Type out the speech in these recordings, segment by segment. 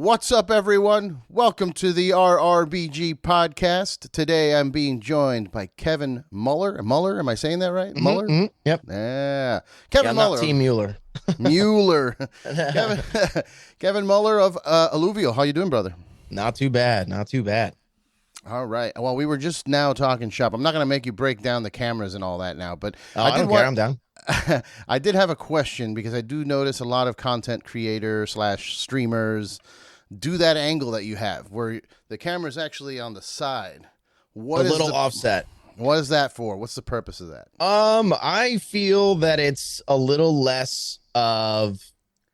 What's up, everyone? Welcome to the RRBG podcast. Today, I'm being joined by Kevin Muller. Muller, am I saying that right? Muller? Yep. Yeah. Kevin Muller. Not Team Mueller. Mueller. Kevin Muller of Alluvial. How you doing, brother? Not too bad. Not too bad. All right. Well, we were just now talking shop. I'm not going to make you break down the cameras and all that now, but I don't care. I'm down. I did have a question because I do notice a lot of content creators / streamers do that angle that you have where the camera's actually on the side. What is little offset. What is that for? What's the purpose of that? I feel that it's a little less of,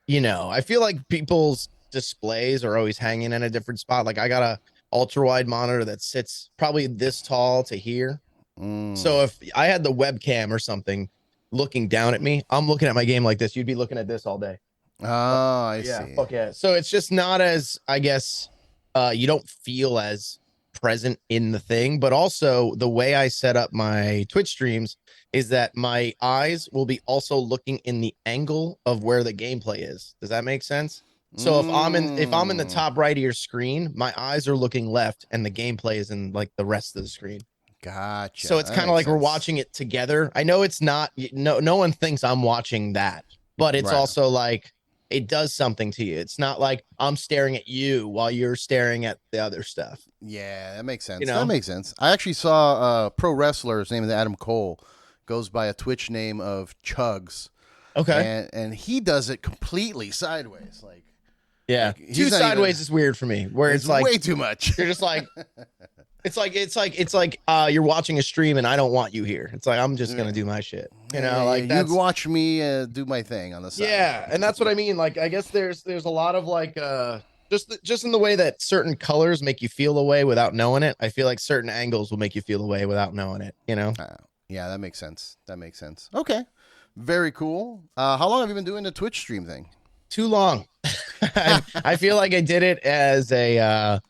I feel like people's displays are always hanging in a different spot. Like I got a ultra wide monitor that sits probably this tall to here. So if I had the webcam or something looking down at me, I'm looking at my game like this. You'd be looking at this all day. Oh, I see. Okay. So it's just not as, I guess, you don't feel as present in the thing, but also the way I set up my Twitch streams is that my eyes will be also looking in the angle of where the gameplay is. Does that make sense? So if I'm in the top right of your screen, my eyes are looking left and the gameplay is in like the rest of the screen. Gotcha. So it's kind of like we're watching it together. I know it's not, no one thinks I'm watching that, but it's also like, it does something to you. It's not like I'm staring at you while you're staring at the other stuff. Yeah, that makes sense. That makes sense. I actually saw a pro wrestler, his name is Adam Cole, goes by a Twitch name of Chugs. Okay. And he does it completely sideways. Like, yeah. Too sideways is weird for me, where it's like way too much. You're just like, it's like you're watching a stream and I don't want you here. It's like, I'm just going to do my shit. Like that's, you watch me do my thing on the side. Yeah. And that's what I mean. Like, I guess there's a lot of like, just in the way that certain colors make you feel a way without knowing it. I feel like certain angles will make you feel a way without knowing it, Yeah, that makes sense. Okay. Very cool. How long have you been doing the Twitch stream thing? Too long. I feel like I did it as a,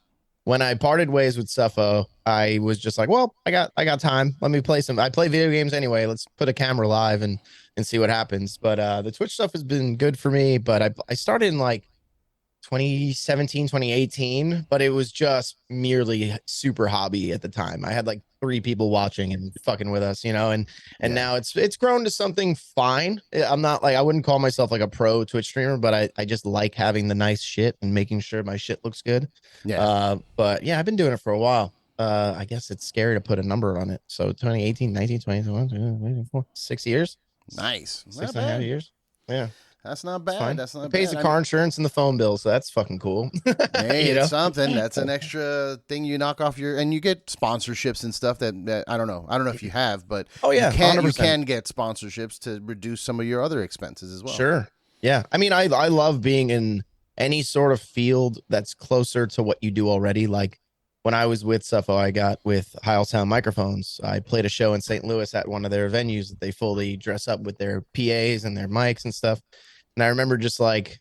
when I parted ways with Suffo, I was just like, well, I got time. Let me play I play video games anyway. Let's put a camera live and see what happens. But the Twitch stuff has been good for me. But I started in like 2017, 2018, but it was just merely super hobby at the time. I had like 3 people watching and fucking with us, and now it's grown to something fine. I'm not like, I wouldn't call myself like a pro Twitch streamer, but I just like having the nice shit and making sure my shit looks good. Yeah. But yeah, I've been doing it for a while. I guess it's scary to put a number on it. So 2018, 19, 20, 21, 24, 6 years. Nice. 6.5 years. Yeah. That's not bad. That's not bad. It pays the car insurance and the phone bill, so that's fucking cool. Hey, it's something. That's an extra thing you knock off and you get sponsorships and stuff that I don't know. I don't know if you have, but yeah, you can get sponsorships to reduce some of your other expenses as well. Sure. Yeah. I mean, I love being in any sort of field that's closer to what you do already. Like when I was with Suffo, I got with Heil Sound microphones. I played a show in St. Louis at one of their venues that they fully dress up with their PAs and their mics and stuff. And I remember just like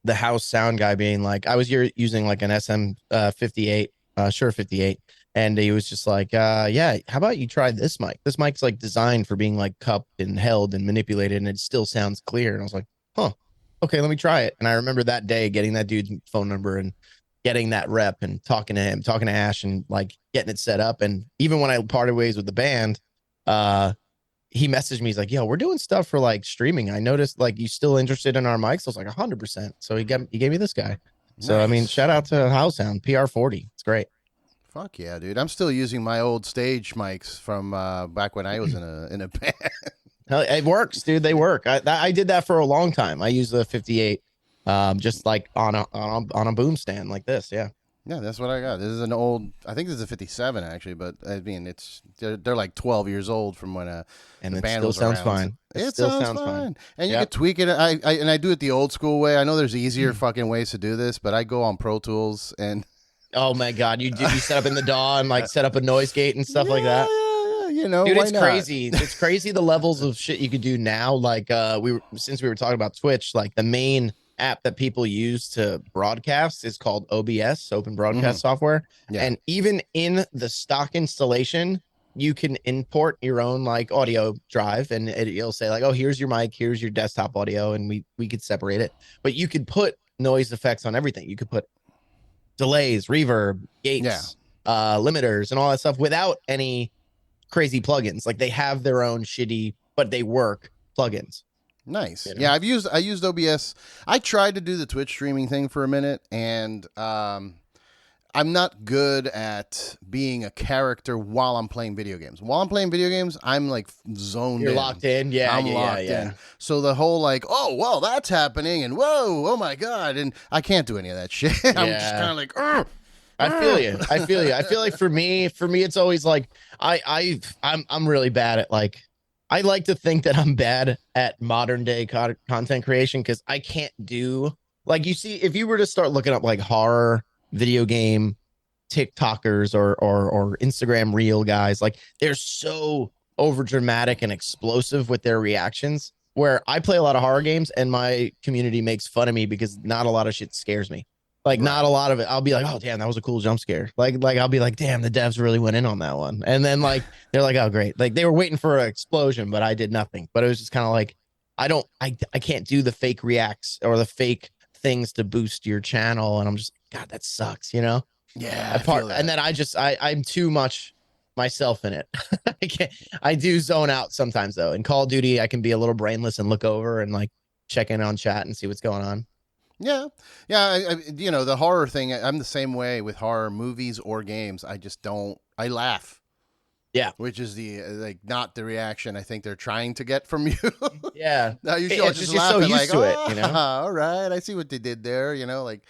the house sound guy being like, I was using like an SM58, Shure 58. And he was just like, yeah, how about you try this mic? This mic's like designed for being like cupped and held and manipulated and it still sounds clear. And I was like, huh, okay, let me try it. And I remember that day getting that dude's phone number and getting that rep and talking to him, talking to Ash and like getting it set up. And even when I parted ways with the band, he messaged me. He's like, yo, we're doing stuff for like streaming. I noticed like you still interested in our mics. I was like 100%. So he gave me this guy. Nice. So, I mean, shout out to House Sound PR40. It's great. Fuck yeah, dude. I'm still using my old stage mics from back when I was in a band. It works, dude. They work. I did that for a long time. I used the 58 just like on a boom stand like this. Yeah. Yeah, that's what I got. This is an old, I think this is a 57 actually, but I mean, they're like 12 years old from when the band was around. Sounds fine. It still sounds fine. And you can tweak it. I do it the old school way. I know there's easier fucking ways to do this, but I go on Pro Tools and. Oh my God. You set up in the DAW and like set up a noise gate and stuff like that. Yeah. Dude, it's crazy. It's crazy the levels of shit you could do now. Like since we were talking about Twitch, like the main app that people use to broadcast is called OBS, Open Broadcast Software. Yeah. And even in the stock installation, you can import your own like audio drive and it'll say like, oh, here's your mic, here's your desktop audio. And we could separate it, but you could put noise effects on everything. You could put delays, reverb, Yeah. gates, limiters, and all that stuff without any crazy plugins. Like they have their own shitty, but they work plugins. Nice. You know? Yeah, I used OBS. I tried to do the Twitch streaming thing for a minute, and I'm not good at being a character while I'm playing video games. While I'm playing video games, I'm like zoned You're in. locked in. Yeah, I'm locked in. So the whole like, oh, well, that's happening, and whoa, oh my god, and I can't do any of that shit. I'm just kind of like, ugh. I feel you. I feel you. I feel like for me, it's always like I'm really bad at like. I like to think that I'm bad at modern day content creation because I can't do like you see if you were to start looking up like horror video game TikTokers or Instagram reel guys, like they're so over dramatic and explosive with their reactions. Where I play a lot of horror games and my community makes fun of me because not a lot of shit scares me. Like not a lot of it. I'll be like, oh damn, that was a cool jump scare. Like I'll be like, damn, the devs really went in on that one. And then like they're like, oh great. Like they were waiting for an explosion, but I did nothing. But it was just kind of like, I can't do the fake reacts or the fake things to boost your channel. And I'm just, God, that sucks, you know? Yeah. And then I'm too much myself in it. I do zone out sometimes though. In Call of Duty, I can be a little brainless and look over and like check in on chat and see what's going on. Yeah. You know, the horror thing, I'm the same way with horror movies or games. I just don't, I laugh. Yeah. Which is the, like, not the reaction I think they're trying to get from you. Yeah. Now you should just laugh so and used like, to it, you know? All right, I see what they did there. You know, like,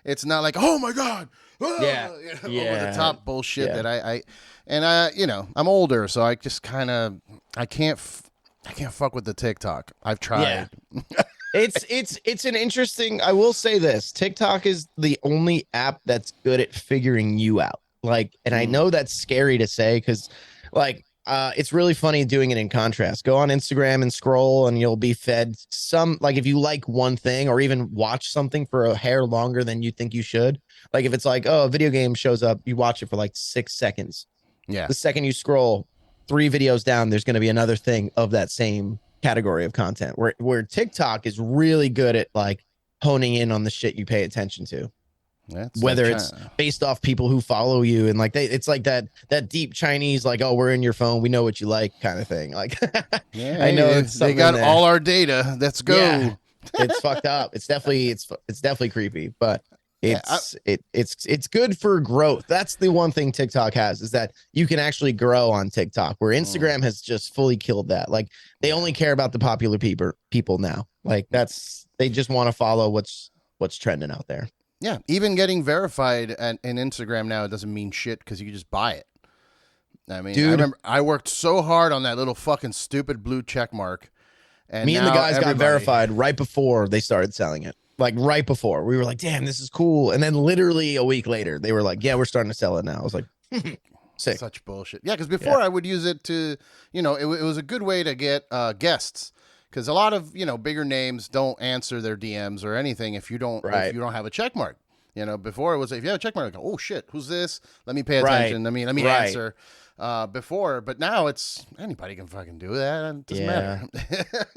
it's not like, oh my God. Yeah. You know, over the top bullshit that you know, I'm older, so I just kind of, I can't fuck with the TikTok. I've tried. Yeah. It's an interesting, I will say this, TikTok is the only app that's good at figuring you out. Like, and I know that's scary to say because like, it's really funny doing it in contrast. Go on Instagram and scroll and you'll be fed some, like if you like one thing or even watch something for a hair longer than you think you should. Like if it's like, oh, a video game shows up, you watch it for like 6 seconds. Yeah. The second you scroll 3 videos down, there's going to be another thing of that same category of content where TikTok is really good at like honing in on the shit you pay attention to. Whether it's based off people who follow you and like it's like that deep Chinese, like, oh, we're in your phone, we know what you like kind of thing. Like, yeah, I know they got all our data. Let's go. Yeah, it's fucked up. It's definitely creepy, but it's good for growth. That's the one thing TikTok has is that you can actually grow on TikTok, where Instagram has just fully killed that. Like they only care about the popular people now. Like they just want to follow what's trending out there. Yeah, even getting verified in Instagram now, it doesn't mean shit because you can just buy it. I mean, dude, I remember I worked so hard on that little fucking stupid blue check mark. And me and the guys got verified right before they started selling it. Like right before. We were like, damn, this is cool. And then literally a week later, they were like, yeah, we're starting to sell it now. I was like, sick. Such bullshit. Yeah, because before I would use it to, you know, it was a good way to get guests. Because a lot of, you know, bigger names don't answer their DMs or anything if you don't have a check mark. You know, before it was if you have a check mark, like, oh shit, who's this? Let me pay attention. Let me answer. Before, but now it's anybody can fucking do that. It doesn't matter.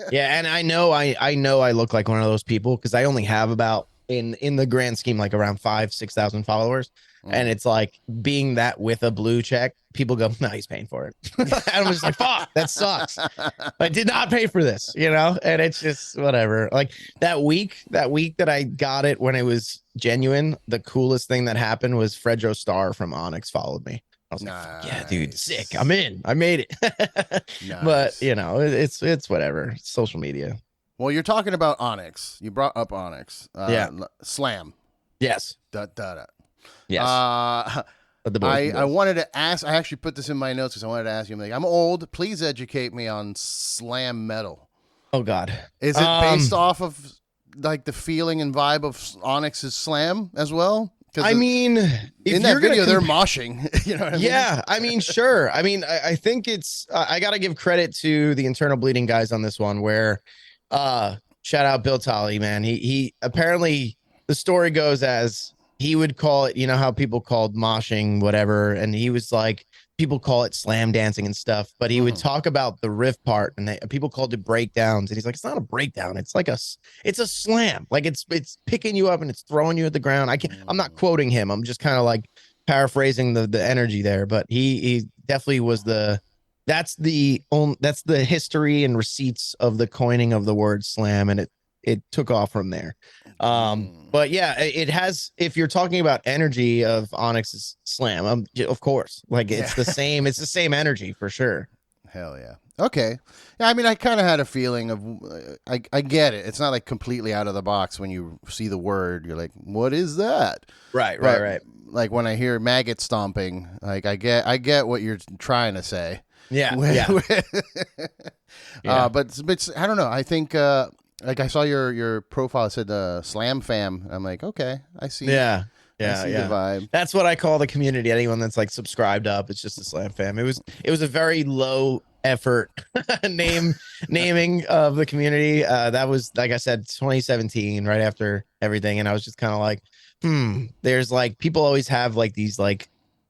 Yeah, and I know I look like one of those people because I only have about in the grand scheme like around 5,000-6,000 followers. And it's like being that with a blue check, people go, no, he's paying for it. And I'm just like, fuck, that sucks. I did not pay for this, you know? And it's just whatever. Like that week that I got it when it was genuine, the coolest thing that happened was Fredro Starr from Onyx followed me. I was like, yeah, dude, sick. I'm in. I made it. But, you know, it's whatever. It's social media. Well, you're talking about Onyx. You brought up Onyx. Slam. Yes. Yes. I wanted to ask. I actually put this in my notes because I wanted to ask you. I'm old. Please educate me on slam metal. Oh God, is it based off of like the feeling and vibe of Onyx's Slam as well? I mean, in that video, they're moshing. You know what I mean? Yeah, I mean, sure. I mean, I think it's. I got to give credit to the Internal Bleeding guys on this one. Where, shout out Bill Tolley, man. He apparently the story goes as. He would call it, you know how people called moshing, whatever. And he was like, people call it slam dancing and stuff, but he would talk about the riff part, and people called it breakdowns, and he's like, it's not a breakdown, it's like it's a slam, like it's picking you up and it's throwing you at the ground. I'm not quoting him, I'm just kind of like paraphrasing the energy there, but he definitely was that's the history and receipts of the coining of the word slam, and it took off from there. But yeah, it has, if you're talking about energy of Onyx's slam, of course, like it's the same energy for sure. Hell yeah. Okay. Yeah, I mean, I kind of had a feeling of, I get it. It's not like completely out of the box when you see the word. You're like, what is that? Right. Like when I hear maggot stomping, like I get what you're trying to say. Yeah. But I don't know. I think like I saw your profile said Slam Fam. I'm like, okay, I see. Yeah. I see the vibe. That's what I call the community. Anyone that's like subscribed up, it's just a Slam Fam. It was a very low effort naming of the community. That was, like I said, 2017, right after everything, and I was just kind of like, there's like, people always have like these like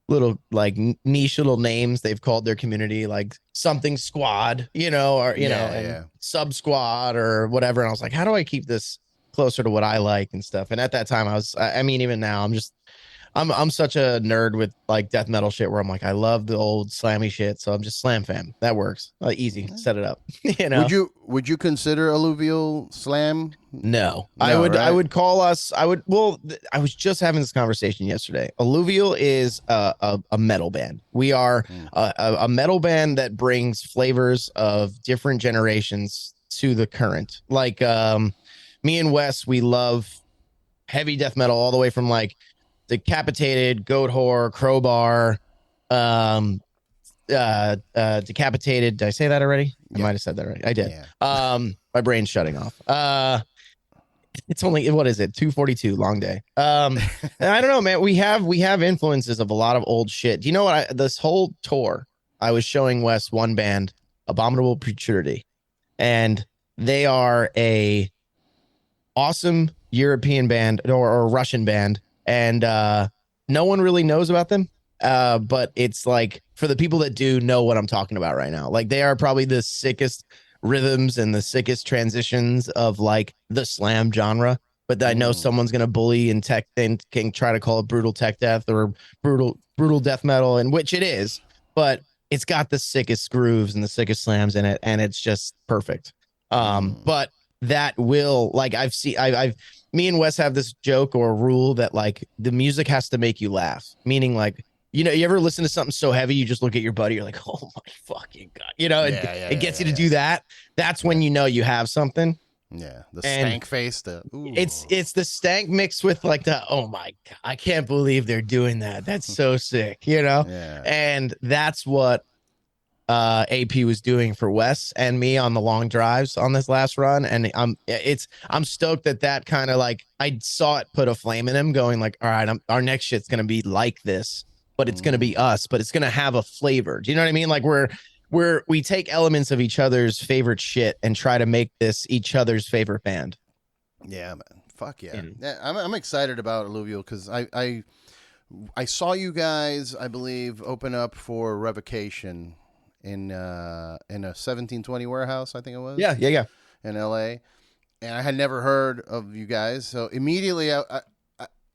little like niche little names they've called their community, like something squad, or sub squad or whatever. And I was like, how do I keep this closer to what I like and stuff? And at that time I mean, even now I'm such a nerd with like death metal shit where I'm like, I love the old slammy shit, so I'm just Slam Fam. That works. Easy. Set it up. Would you consider Alluvial slam? No, I would. Right? I would call us. I was just having this conversation yesterday. Alluvial is a metal band. We are a metal band that brings flavors of different generations to the current. Like me and Wes, we love heavy death metal all the way from like Decapitated, Goat Whore, Crowbar, Decapitated. Did I say that already? Yeah. I might have said that already. I did. Yeah. My brain's shutting off. It's only, what is it? 2:42, long day. And I don't know, man. We have influences of a lot of old shit. Do you know what? This whole tour, I was showing Wes one band, Abominable Futurity, and they are a awesome European band or Russian band. And no one really knows about them. But it's like, for the people that do know what I'm talking about right now, like they are probably the sickest rhythms and the sickest transitions of like the slam genre. But I know someone's going to bully and can try to call it brutal tech death or brutal death metal, and which it is, but it's got the sickest grooves and the sickest slams in it. And it's just perfect. But that will, like, me and Wes have this joke or rule that like the music has to make you laugh, meaning like, you ever listen to something so heavy, you just look at your buddy, you're like, oh my fucking God, it gets you to do that. That's when you have something. Yeah. The stank face. It's the stank mixed with like the, oh my God, I can't believe they're doing that. That's so sick, Yeah. And that's what AP was doing for Wes and me on the long drives on this last run. And I'm stoked that kind of like, I saw it put a flame in him going like, all right, our next shit's going to be like this, but it's going to be us, but it's going to have a flavor. Do you know what I mean? Like we take elements of each other's favorite shit and try to make this each other's favorite band. Yeah, man. Fuck yeah. Yeah, I'm excited about Alluvial because I saw you guys, I believe, open up for Revocation in a 1720 warehouse, I think it was. Yeah. In LA, and I had never heard of you guys, so immediately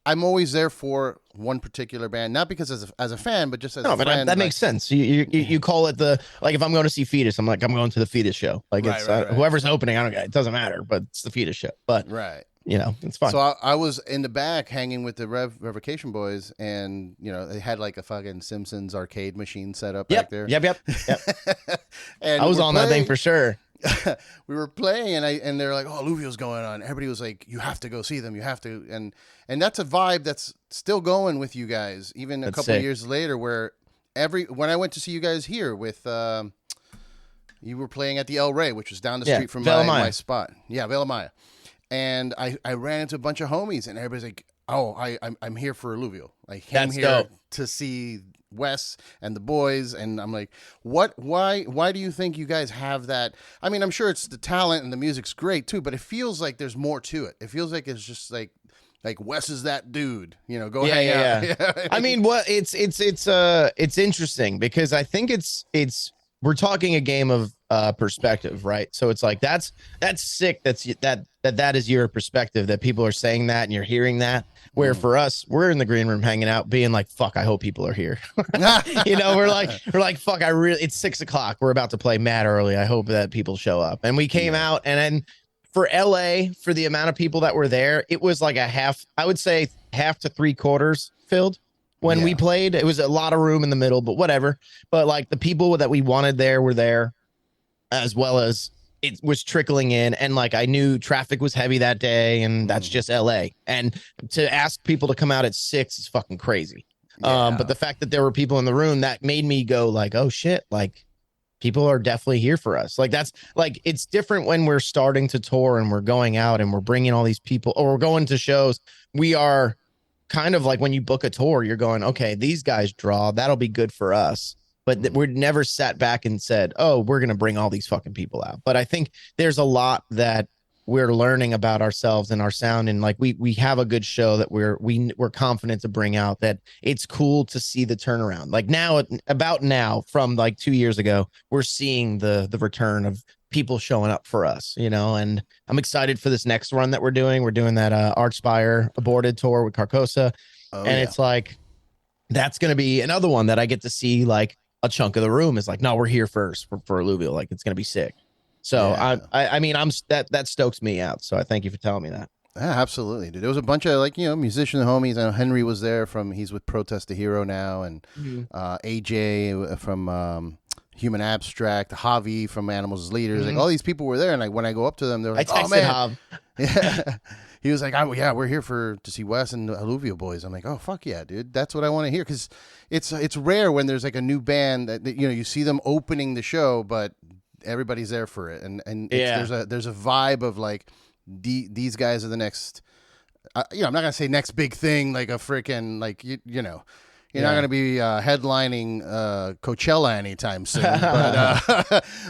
I'm always there for one particular band, not because as a fan, but just as a friend. That makes sense. You call it like if I'm going to see Fetus, I'm like, I'm going to the Fetus show. Like right, it's whoever's opening, it doesn't matter, but it's the Fetus show. But right. It's fun. So I was in the back hanging with the Revocation boys, and they had like a fucking Simpsons arcade machine set up back there. Yep. And I was on that thing for sure. We were playing, and they're like, "Oh, Alluvial's going on." Everybody was like, "You have to go see them. You have to." And that's a vibe that's still going with you guys, even a couple of years later. Where when I went to see you guys here with, you were playing at the El Rey, which was down the street from my spot. Yeah, Vela Maya. And I ran into a bunch of homies, and everybody's like, "Oh, I'm here for Alluvial. I came here to see Wes and the boys." And I'm like, why do you think you guys have that? I mean, I'm sure it's the talent and the music's great too, but it feels like there's more to it. It feels like it's just like like Wes is that dude, you know, go hang out. Yeah. I mean, what it's interesting because I think it's we're talking a game of perspective, right? So it's like that's sick. That is your perspective, that people are saying that and you're hearing that. Where for us, we're in the green room hanging out, being like, "Fuck, I hope people are here." You know, we're like, "Fuck, it's 6:00. We're about to play mad early. I hope that people show up." And we came out, and then for LA, for the amount of people that were there, it was like a half. I would say half to 3/4 filled. When we played, it was a lot of room in the middle, but whatever. But like the people that we wanted there were there, as well as it was trickling in. And like I knew traffic was heavy that day, and that's just LA. And to ask people to come out at 6 is fucking crazy. But the fact that there were people in the room, that made me go like, oh shit, like people are definitely here for us. Like that's like, it's different when we're starting to tour and we're going out and we're bringing all these people, or we're going to shows. We are kind of like when you book a tour, you're going, okay, these guys draw, that'll be good for us. But we're never sat back and said, oh, we're going to bring all these fucking people out. But I think there's a lot that we're learning about ourselves and our sound. And like, we have a good show that we're confident to bring out, that it's cool to see the turnaround. Like now from like 2 years ago, we're seeing the return of people showing up for us, you know, and I'm excited for this next run that we're doing. We're doing that Archspire aborted tour with Carcosa. It's like, that's going to be another one that I get to see. Like a chunk of the room is like, no, we're here first for Alluvial. Like it's going to be sick. So I mean, that stokes me out. So I thank you for telling me that. Yeah, absolutely, dude. There was a bunch of like, you know, musician homies. I know Henry was there he's with Protest the Hero now, and AJ from Human Abstract, Javi from Animals as Leaders. Like all these people were there, and like when I go up to them, they're like, "Oh man, Jav. Yeah." He was like, we're here to see Wes and the Alluvial boys." I'm like, "Oh fuck yeah, dude, that's what I want to hear." Because it's rare when there's like a new band that you know, you see them opening the show, but everybody's there for it, and there's a vibe of like these guys are the next. You know, I'm not gonna say next big thing, like a freaking like you know. You're not going to be headlining Coachella anytime soon,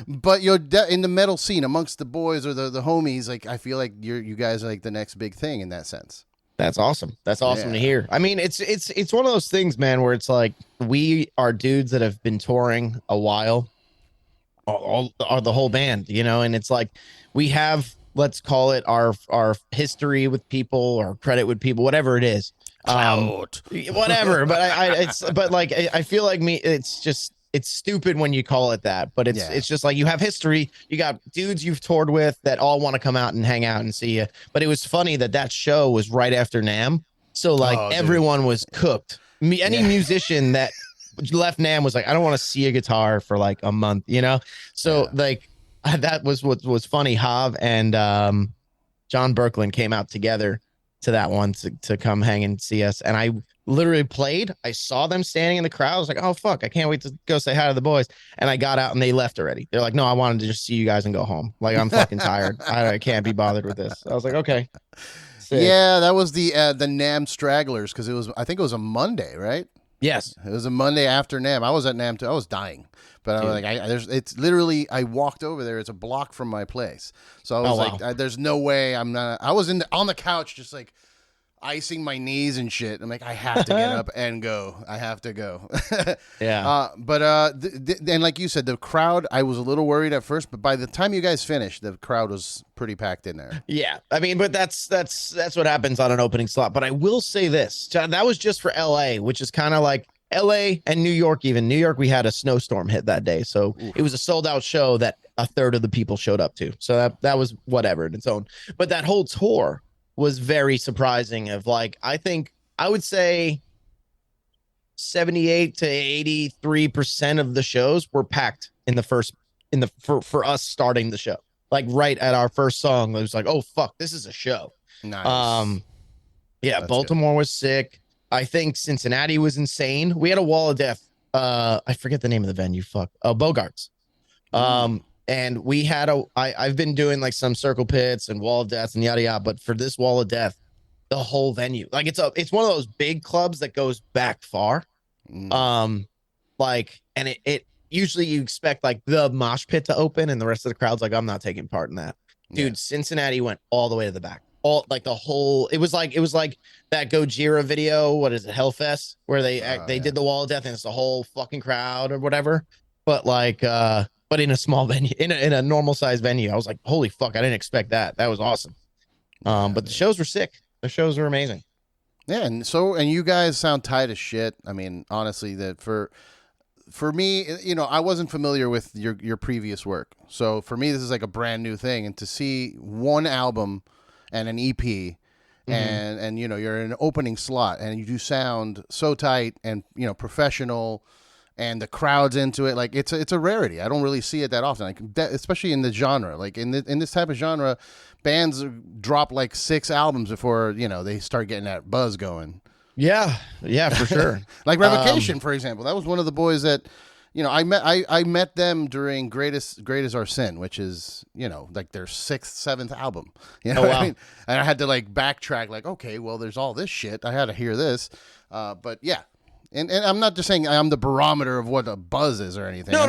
but you're in the metal scene amongst the boys or the homies. Like I feel like you guys are like the next big thing in that sense. That's awesome. That's awesome to hear. I mean, it's one of those things, man, where it's like we are dudes that have been touring a while, all the whole band, you know, and it's like we have, let's call it our history with people or credit with people, whatever it is. Whatever, but I feel like it's stupid when you call it that, but it's just like you have history, you got dudes you've toured with that all want to come out and hang out and see you. But it was funny that show was right after NAMM, so like everyone was cooked. Any musician that left NAMM was like, I don't want to see a guitar for like a month, you know. So like that was what was funny. Hav and John Berkland came out together to that one to come hang and see us, and I literally played. I saw them standing in the crowd. I was like, oh fuck, I can't wait to go say hi to the boys. And I got out and they left already. They're like, no, I wanted to just see you guys and go home. Like I'm fucking tired. I can't be bothered with this. I was like, okay. Sick. Yeah, that was the NAMM stragglers, because I think it was a Monday, right? Yes, it was a Monday after NAMM. I was at NAMM too. I was dying, but I was like, it's literally, I walked over there. It's a block from my place, so I was like, there's no way I'm not. I was on the couch, just like icing my knees and shit. I'm like, I have to get up and go. I have to go. And like you said, the crowd, I was a little worried at first, but by the time you guys finished, the crowd was pretty packed in there. Yeah, I mean, but that's what happens on an opening slot. But I will say this, John, that was just for LA, which is kind of like LA and New York. Even New York, we had a snowstorm hit that day, so it was a sold out show that a third of the people showed up to. So that was whatever in its own. But that whole tour was very surprising. Of like, I think I would say 78 to 83% of the shows were packed for us starting the show. Like right at our first song, it was like, oh fuck, this is a show. Nice. That's Baltimore good. Was sick. I think Cincinnati was insane. We had a wall of death. I forget the name of the venue. Bogarts. And we had I've been doing like some circle pits and wall of death and yada yada, but for this wall of death, the whole venue, like it's one of those big clubs that goes back far. Like, and it usually you expect like the mosh pit to open and the rest of the crowd's like, I'm not taking part in that. Dude, Cincinnati went all the way to the back, all like the whole. It was like that Gojira video. What is it, Hellfest, where they did the wall of death and it's the whole fucking crowd or whatever. But like, but in a small venue, in a normal size venue, I was like, holy fuck, I didn't expect that. That was awesome. But the shows were sick. The shows were amazing. Yeah, and you guys sound tight as shit. I mean, honestly, that for me, I wasn't familiar with your previous work. So for me, this is like a brand new thing. And to see one album and an EP and you're in an opening slot and you do sound so tight and, professional and the crowd's into it. Like it's a rarity. I don't really see it that often. Like especially in the genre, like in this type of genre, bands drop like 6 albums before, they start getting that buzz going. Yeah, for sure. Like Revocation, for example. That was one of the boys that, I met them during Great Is Our Sin, which is, like their 6th, 7th album. You know what I mean? And I had to like backtrack, like, okay, well, there's all this shit. I had to hear this. But yeah. And I'm not just saying I'm the barometer of what a buzz is or anything. No.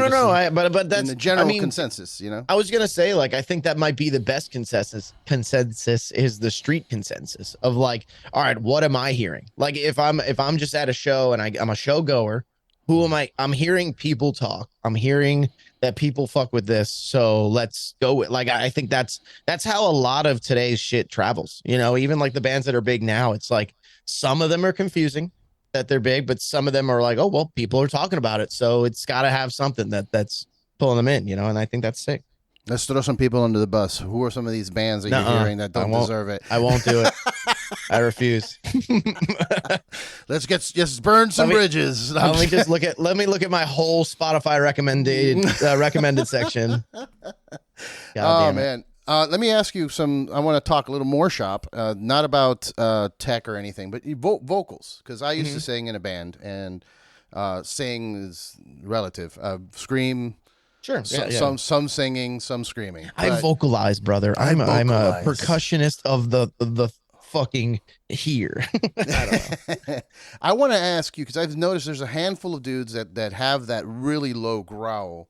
But that's the general consensus, I was gonna say, like, I think that might be the best consensus. Consensus is the street consensus of like, all right, what am I hearing? Like, if I'm just at a show and I'm a show goer, who am I? I'm hearing people talk. I'm hearing that people fuck with this. So let's go with, like, I think that's how a lot of today's shit travels. Even like the bands that are big now, it's like some of them are confusing that they're big, but some of them are like, oh, well, people are talking about it, so it's got to have something that's pulling them in, and I think that's sick. Let's throw some people under the bus. Who are some of these bands that you're hearing that don't deserve it? I won't do it. I refuse. Let's just burn some bridges. Let me look at my whole Spotify recommended section. God man. Let me ask you I want to talk a little more shop, not about tech or anything, but vocals. Because I used to sing in a band, and sing is relative. Scream, sure. Some singing, some screaming. I vocalize, brother. I'm a percussionist of the fucking here. I don't know. I want to ask you, because I've noticed there's a handful of dudes that have that really low growl,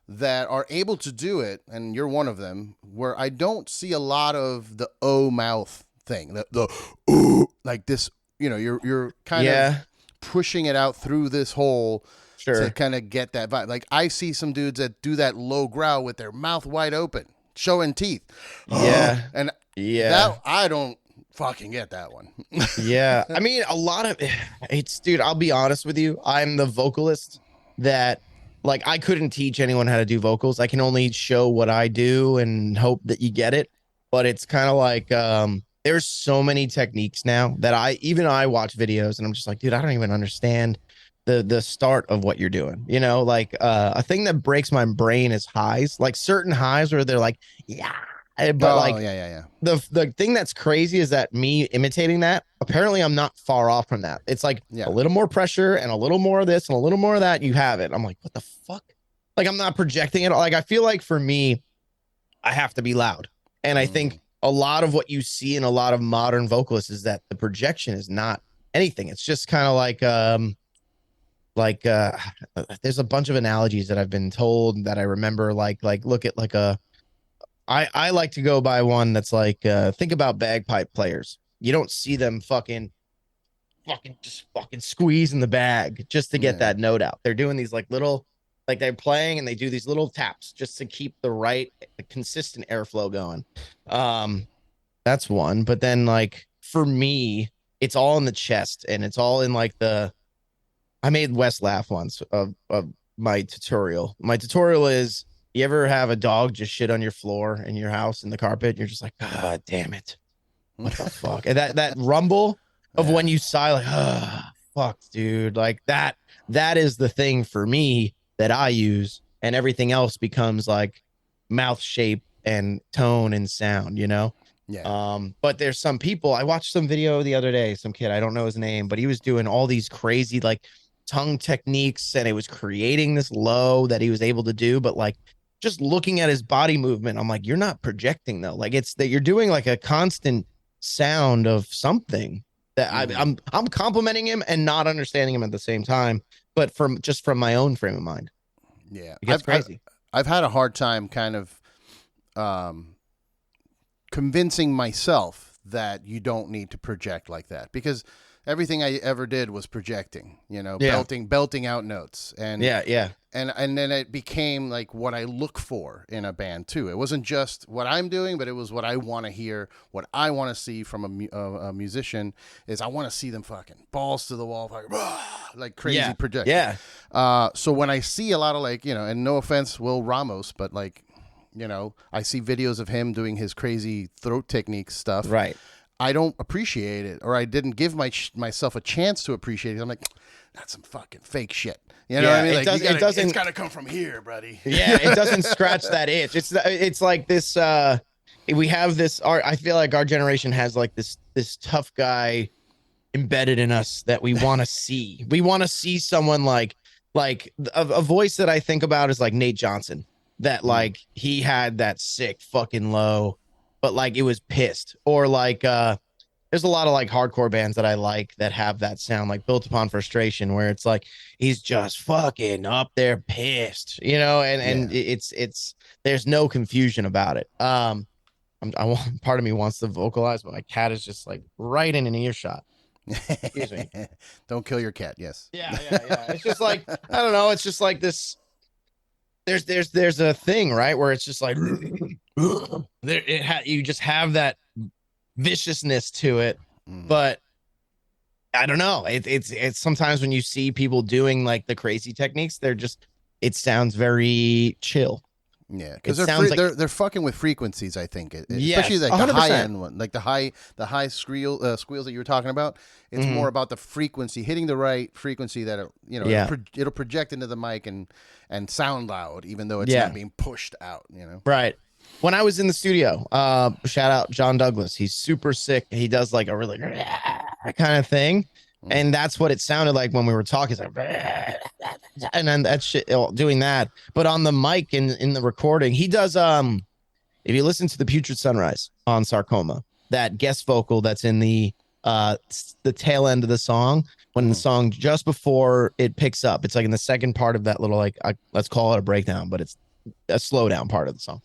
that are able to do it, and you're one of them, where I don't see a lot of the mouth thing, the like this, you're kind of pushing it out through this hole to kind of get that vibe. Like I see some dudes that do that low growl with their mouth wide open, showing teeth. And that I don't fucking get that one. Yeah. I mean, a lot of it's, dude, I'll be honest with you. I'm the vocalist that, like, I couldn't teach anyone how to do vocals. I can only show what I do and hope that you get it. But it's kind of like there's so many techniques now that I watch videos and I'm just like, dude, I don't even understand the start of what you're doing. Like a thing that breaks my brain is highs, like certain highs where they're like, yeah. But the thing that's crazy is that me imitating that, apparently I'm not far off from that. It's like a little more pressure and a little more of this and a little more of that. You have it. I'm like, what the fuck? Like, I'm not projecting it. Like, I feel like for me, I have to be loud. And I think a lot of what you see in a lot of modern vocalists is that the projection is not anything. It's just kind of like there's a bunch of analogies that I've been told that I remember, like look at like I like to go by one that's like, think about bagpipe players. You don't see them fucking squeezing the bag just to get that note out. They're doing these like little, like they're playing and they do these little taps just to keep the consistent airflow going. That's one. But then like for me, it's all in the chest and it's all in like I made Wes laugh once of my tutorial. My tutorial is, you ever have a dog just shit on your floor in your house in the carpet? And you're just like, God damn it. What the fuck? And that rumble of when you sigh, like, fuck, dude. Like that is the thing for me that I use, and everything else becomes like mouth shape and tone and sound, Yeah. But there's some people, I watched some video the other day, some kid, I don't know his name, but he was doing all these crazy like tongue techniques and it was creating this low that he was able to do, but like just looking at his body movement, I'm like, you're not projecting though. Like it's that you're doing like a constant sound of something that I'm complimenting him and not understanding him at the same time, but from my own frame of mind. Yeah. It gets crazy. I've had a hard time kind of convincing myself that you don't need to project like that, because everything I ever did was projecting, Yeah. belting out notes. And Yeah. and then it became like what I look for in a band too. It wasn't just what I'm doing, but it was what I want to hear, what I want to see from a musician. Is I want to see them fucking balls to the wall, like crazy projecting. Yeah. So when I see a lot of and no offense, Will Ramos, but I see videos of him doing his crazy throat technique stuff. Right. I don't appreciate it, or I didn't give myself a chance to appreciate it. I'm like, that's some fucking fake shit. You know what I mean? Like, it's got to come from here, buddy. Yeah, it doesn't scratch that itch. It's like this. We have this. I feel like our generation has like this tough guy embedded in us that we want to see. We want to see someone like a voice that I think about is like Nate Johnson. That like he had that sick fucking low, but like it was pissed. Or like there's a lot of like hardcore bands that I like that have that sound, like Built Upon Frustration, where it's like he's just fucking up there pissed, and it's there's no confusion about it. I want, part of me wants to vocalize, but my cat is just like right in an earshot. Excuse me. Don't kill your cat. Yes. Yeah. It's just like, I don't know. It's just like this. There's a thing, right, where it's just like you just have that viciousness to it, but I don't know. It's sometimes when you see people doing like the crazy techniques, it sounds very chill. Yeah, because they're fucking with frequencies. I think, especially like 100%. The high end one, like the high squeals that you were talking about. It's more about the frequency, hitting the right frequency that it'll project into the mic and sound loud, even though it's not being pushed out. Right. When I was in the studio, shout out John Douglas. He's super sick. He does like a really kind of thing. And that's what it sounded like when we were talking. It's like, and then that shit doing that. But on the mic in the recording, he does. If you listen to the Putrid Sunrise on Sarcoma, that guest vocal that's in the tail end of the song, when the song just before it picks up, it's like in the second part of that little let's call it a breakdown, but it's a slowdown part of the song.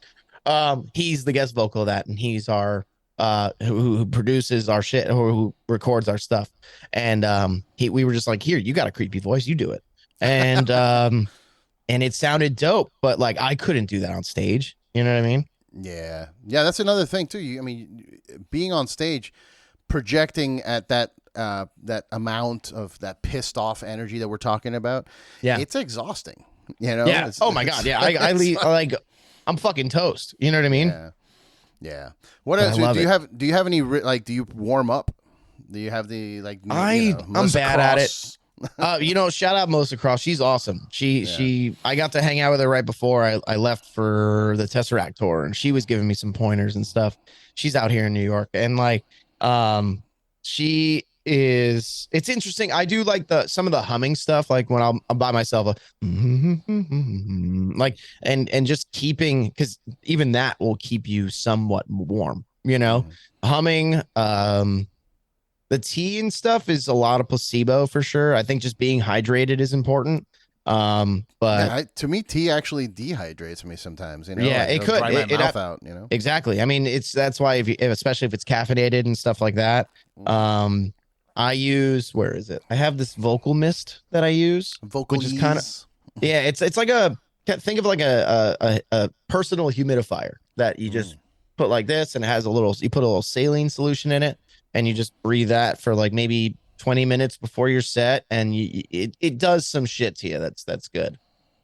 He's the guest vocal of that, and he's our who produces our shit, or who records our stuff. And we were just like, here, you got a creepy voice, you do it. And and it sounded dope, but like I couldn't do that on stage. You know what I mean? Yeah, that's another thing too. I mean, being on stage, projecting at that amount of that pissed off energy that we're talking about, it's exhausting. Yeah. Oh my god. Yeah. I leave like I'm fucking toast. You know what I mean? Yeah. What else do you have? Do you have any do you warm up? Do you have the I'm bad at it. Shout out Melissa Cross. She's awesome. I got to hang out with her right before I left for the Tesseract tour, and she was giving me some pointers and stuff. She's out here in New York, and it's interesting. I do like some of the humming stuff, like when I'm by myself, like and just keeping, because even that will keep you somewhat warm, humming. The tea and stuff is a lot of placebo for sure. I think just being hydrated is important. But to me, tea actually dehydrates me sometimes. Yeah, it could dry my mouth out. Exactly. I mean, that's why especially if it's caffeinated and stuff like that. I use, where is it? I have this vocal mist that I use, which is kind of it's like think of like a personal humidifier that you just put like this, and it has you put a little saline solution in it, and you just breathe that for like maybe 20 minutes before your set, and it does some shit to you. That's good.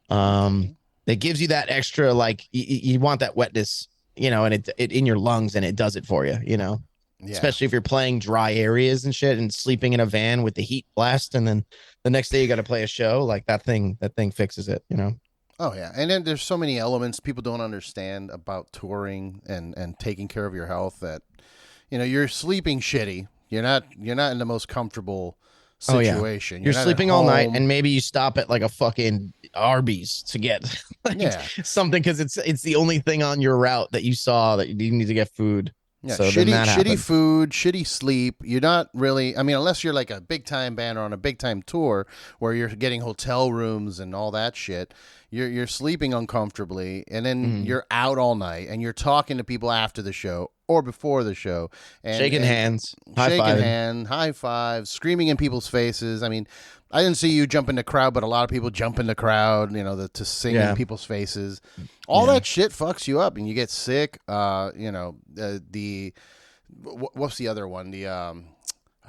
It gives you that extra, like you want that wetness, and it in your lungs, and it does it for you, Yeah. Especially if you're playing dry areas and shit, and sleeping in a van with the heat blast, and then the next day you got to play a show, like that thing fixes it, Oh yeah. And then there's so many elements people don't understand about touring and taking care of your health, that you're sleeping shitty. You're not in the most comfortable situation. Oh, yeah. You're sleeping all night, and maybe you stop at like a fucking Arby's to get something, because it's the only thing on your route that you saw that you need to get food. Yeah, So then that shitty happened. food, shitty sleep. You're not really. I mean, unless you're like a big time band or on a big time tour where you're getting hotel rooms and all that shit. You're sleeping uncomfortably, and then Mhm. you're out all night, and you're talking to people after the show or before the show, Shaking and hands, high shaking fiving. hand, high five, screaming in people's faces. I mean, I didn't see you jump in the crowd, but a lot of people jump in the crowd, to sing in Yeah. people's faces. All Yeah. that shit fucks you up, and you get sick. What's the other one?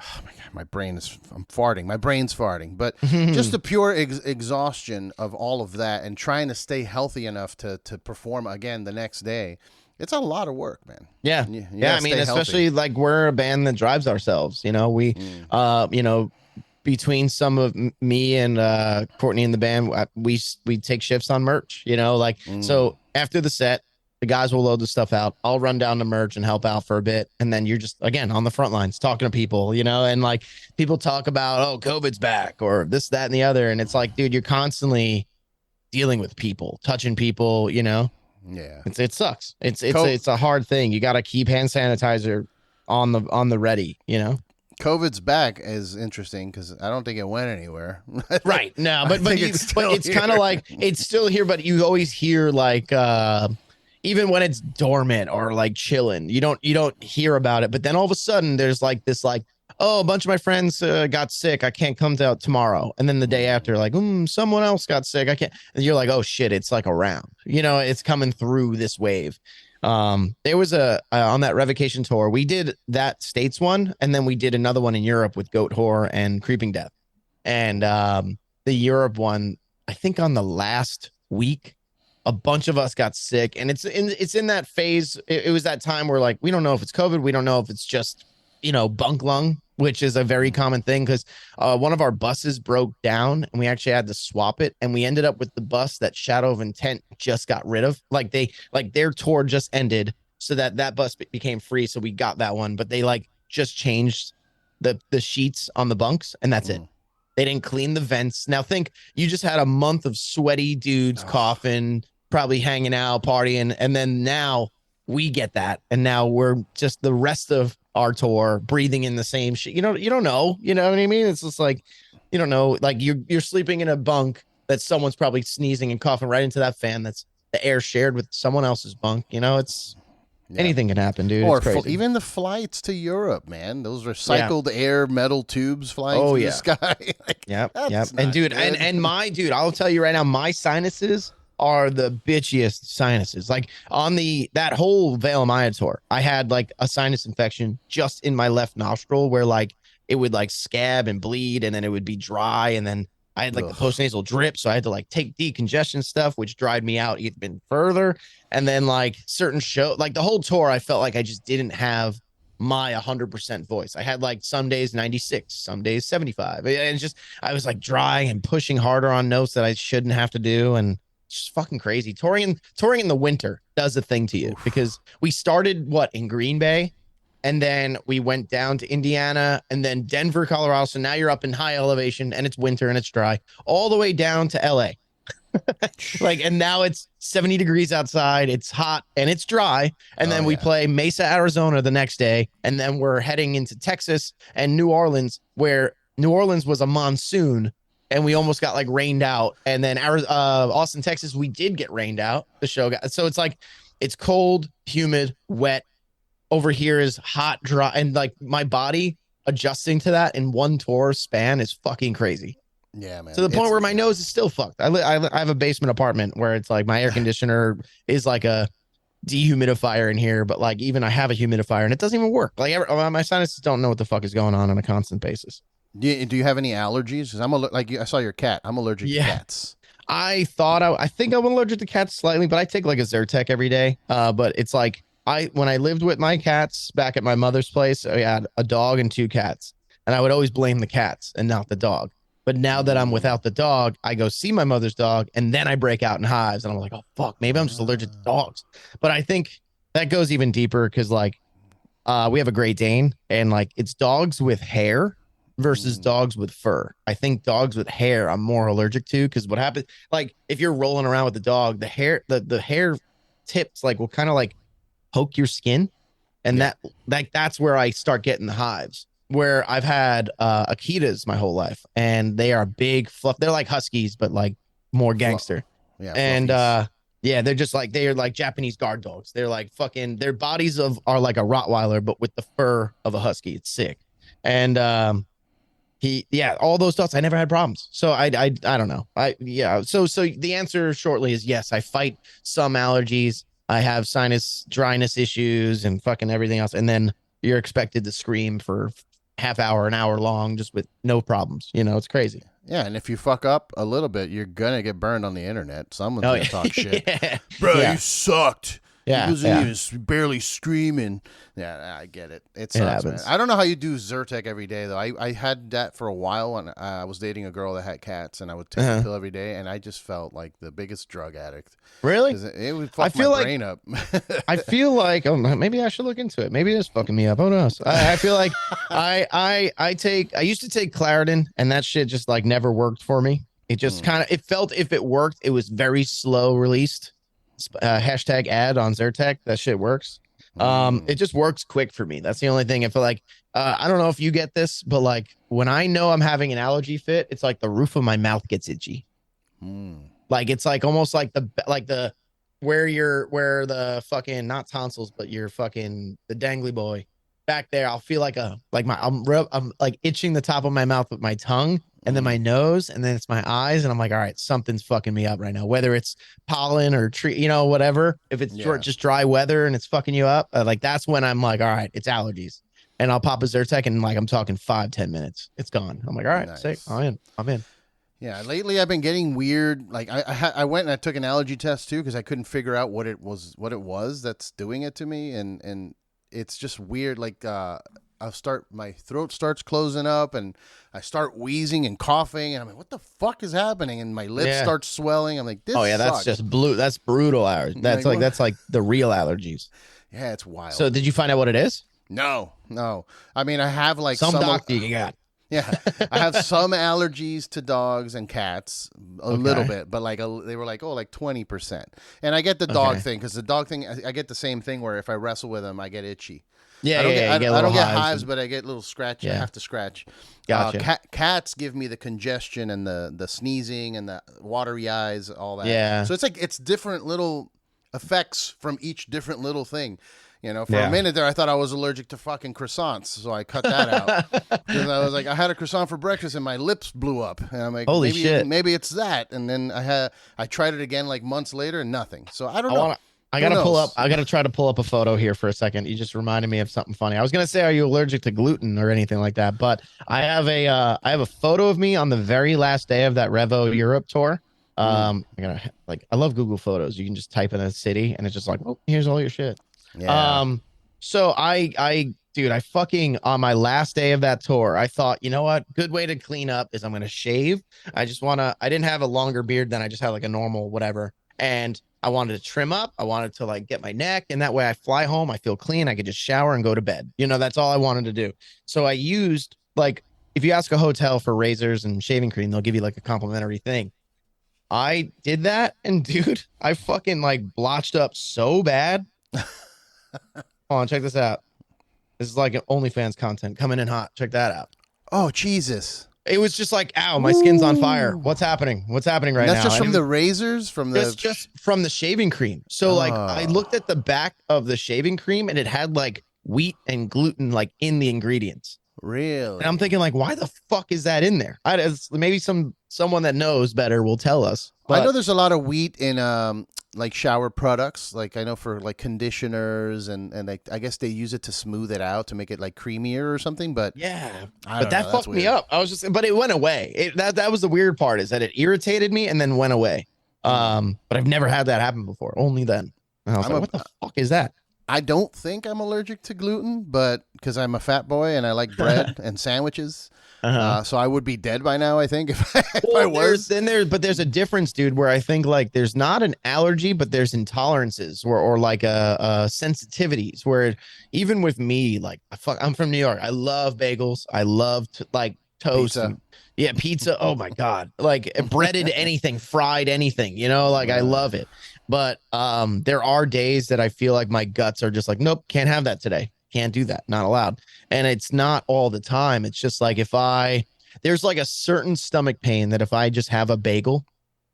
Oh my god, I'm farting. My brain's farting. But just the pure exhaustion of all of that, and trying to stay healthy enough to perform again the next day. It's a lot of work, man. Yeah. You Yeah. gotta I mean, stay especially healthy. like we're a band that drives ourselves, we, you know, between some of me and Courtney in the band, we take shifts on merch, like so after the set, the guys will load the stuff out. I'll run down to merch and help out for a bit, and then you're just again on the front lines talking to people, and like people talk about COVID's back or this, that, and the other, and it's like, dude, you're constantly dealing with people, touching people, Yeah. it sucks. It's a hard thing. You got to keep hand sanitizer on the ready. COVID's back is interesting because I don't think it went anywhere. Right. No, but it's kind of like it's still here, but you always hear like even when it's dormant or like chilling, you don't hear about it. But then all of a sudden there's like this like, oh, a bunch of my friends got sick. I can't come out tomorrow. And then the day after, like, someone else got sick. I can't. And you're like, oh shit, it's like around. It's coming through this wave. There was on that Revocation tour, we did that States one, and then we did another one in Europe with Goat Whore and Creeping Death. And the Europe one, I think on the last week, a bunch of us got sick, and it's in that phase. It was that time where like we don't know if it's COVID, we don't know if it's just bunk lung, which is a very common thing because one of our buses broke down and we actually had to swap it, and we ended up with the bus that Shadow of Intent just got rid of. Like their tour just ended, so that bus became free, so we got that one, but they like just changed the sheets on the bunks, and that's it. They didn't clean the vents. Now think you just had a month of sweaty dudes coughing, probably hanging out, partying, and then now we get that, and now we're just the rest of our tour breathing in the same shit. You don't know. You know what I mean? It's just like you don't know. Like you're sleeping in a bunk that someone's probably sneezing and coughing right into that fan. That's the air shared with someone else's bunk. It's anything can happen, dude. Or it's crazy. even the flights to Europe, man. Those recycled air metal tubes flying through the sky. Like, yep. And dude, and my dude, I'll tell you right now, my sinuses are the bitchiest sinuses. Like on that whole Veil of Maya tour, I had like a sinus infection just in my left nostril where like it would like scab and bleed, and then it would be dry, and then I had like the postnasal drip, so I had to like take decongestion stuff, which dried me out even further. And then like certain like the whole tour, I felt like I just didn't have my 100% voice. I had like some days 96, some days 75, and just I was like dry and pushing harder on notes that I shouldn't have to do, and it's just fucking crazy. Touring in the winter does a thing to you because we started in Green Bay, and then we went down to Indiana, and then Denver, Colorado. So now you're up in high elevation, and it's winter and it's dry, all the way down to LA. And now it's 70 degrees outside, it's hot and it's dry, and then we play Mesa, Arizona the next day, and then we're heading into Texas and New Orleans, where New Orleans was a monsoon and we almost got like rained out, and then Austin, Texas, we did get rained out. The show got, so it's like it's cold, humid, wet. Over here is hot, dry, and like my body adjusting to that in one tour span is fucking crazy. Yeah, man. To the point where my nose is still fucked. I have a basement apartment where it's like my air conditioner is like a dehumidifier in here, but like even I have a humidifier and it doesn't even work. Like my sinuses don't know what the fuck is going on a constant basis. Do you have any allergies? Because I saw your cat. I'm allergic to cats. I think I'm allergic to cats slightly, but I take like a Zyrtec every day. But it's like when I lived with my cats back at my mother's place, I had a dog and 2 cats, and I would always blame the cats and not the dog. But now that I'm without the dog, I go see my mother's dog, and then I break out in hives, and I'm like, oh fuck, maybe I'm just allergic to dogs. But I think that goes even deeper because like we have a Great Dane, and like it's dogs with hair versus dogs with fur. I think dogs with hair I'm more allergic to, because what happens, like if you're rolling around with the dog, the hair tips like will kind of like poke your skin, And that's where I start getting the hives. Where I've had Akitas my whole life, and they are big fluff. They're like huskies, but like more gangster. Yeah, and yeah, they're like Japanese guard dogs. They're like fucking. Their bodies are like a Rottweiler, but with the fur of a husky. It's sick. And all those dogs, I never had problems. So I don't know. So the answer shortly is yes. I fight some allergies. I have sinus dryness issues and fucking everything else, and then you're expected to scream for half hour, an hour long, just with no problems. It's crazy. Yeah, and if you fuck up a little bit, you're gonna get burned on the internet. Someone's gonna talk shit. Bro, you sucked. Yeah, he wasn't even barely screaming. Yeah, I get it. It sucks, man. I don't know how you do Zyrtec every day though. I had that for a while when I was dating a girl that had cats, and I would take a pill every day, and I just felt like the biggest drug addict. Really? It would fuck my brain up. I feel like maybe I should look into it. Maybe it is fucking me up. Who knows? I feel like I used to take Claritin, and that shit just like never worked for me. It just it felt, if it worked, it was very slow released. Hashtag ad on Zyrtec. That shit works. It just works quick for me. That's the only thing. I feel like I don't know if you get this, but like when I know I'm having an allergy fit, it's like the roof of my mouth gets itchy. Like it's like almost like the where the fucking, not tonsils, but your fucking the dangly boy back there. I'll feel like I'm like itching the top of my mouth with my tongue, and then my nose, and then it's my eyes, and I'm like, all right, something's fucking me up right now. Whether it's pollen or tree, whatever. If it's just dry weather and it's fucking you up, like that's when I'm like, all right, it's allergies, and I'll pop a Zyrtec, and like I'm talking 5-10 minutes, it's gone. I'm like, all right, nice. Sick, I'm in. Yeah, lately I've been getting weird. Like I went and I took an allergy test too because I couldn't figure out what it was that's doing it to me, and it's just weird. Like my throat starts closing up, and I start wheezing and coughing, and I'm like, what the fuck is happening? And my lips start swelling. I'm like, this. Oh yeah, sucks. That's just that's brutal allergy. That's that's like the real allergies. Yeah, it's wild. So did you find out what it is? No. I mean, I have like some doctor you got. Yeah, I have some allergies to dogs and cats, a little bit, but like they were like, like 20%. And I get the dog thing, because the dog thing, I get the same thing where if I wrestle with them, I get itchy. Yeah, I don't get hives, but I get little scratch. I have to scratch. Gotcha. Cats give me the congestion and the sneezing and the watery eyes, all that. Yeah. So it's like it's different little effects from each different little thing. For a minute there, I thought I was allergic to fucking croissants, so I cut that out. Because I was like, I had a croissant for breakfast and my lips blew up, and I'm like, holy shit, maybe it's that. And then I tried it again like months later and nothing. So I don't know. I gotta try to pull up a photo here for a second. You just reminded me of something funny. I was gonna say, are you allergic to gluten or anything like that? But I have a photo of me on the very last day of that Revo Europe tour. I love Google Photos. You can just type in a city and it's just like, oh, here's all your shit. Yeah. So I fucking, on my last day of that tour, I thought, you know what, good way to clean up is I'm gonna shave. I didn't have a longer beard than I just had like a normal whatever, and I wanted to trim up. I wanted to like get my neck, and that way I fly home, I feel clean, I could just shower and go to bed. That's all I wanted to do. So I used, like, if you ask a hotel for razors and shaving cream, they'll give you like a complimentary thing. I did that, and dude, I fucking like blotched up so bad. Hold on, check this out. This is like OnlyFans content coming in hot. Check that out. Oh, Jesus. It was just like, ow, my skin's on fire. What's happening? What's happening right now? That's just from the razors? It's just from the shaving cream. So like I looked at the back of the shaving cream, and it had like wheat and gluten like in the ingredients. Really? And I'm thinking like, why the fuck is that in there? Maybe someone that knows better will tell us. But I know there's a lot of wheat in like shower products. Like I know for like conditioners and like I guess they use it to smooth it out to make it like creamier or something. But yeah, but that fucked me up. But it went away. That was the weird part, is that it irritated me and then went away. But I've never had that happen before. Only then. And I was like, what the fuck is that? I don't think I'm allergic to gluten, but because I'm a fat boy and I like bread and sandwiches. So I would be dead by now, I think, if I was. But there's a difference, dude, where I think like there's not an allergy, but there's intolerances or like sensitivities where even with me, like I'm from New York. I love bagels. I love like toast. Pizza. Oh my God. Like breaded anything, fried anything, like I love it. But there are days that I feel like my guts are just like, nope, can't have that today. Can't do that. Not allowed. And it's not all the time. It's just like there's like a certain stomach pain that if I just have a bagel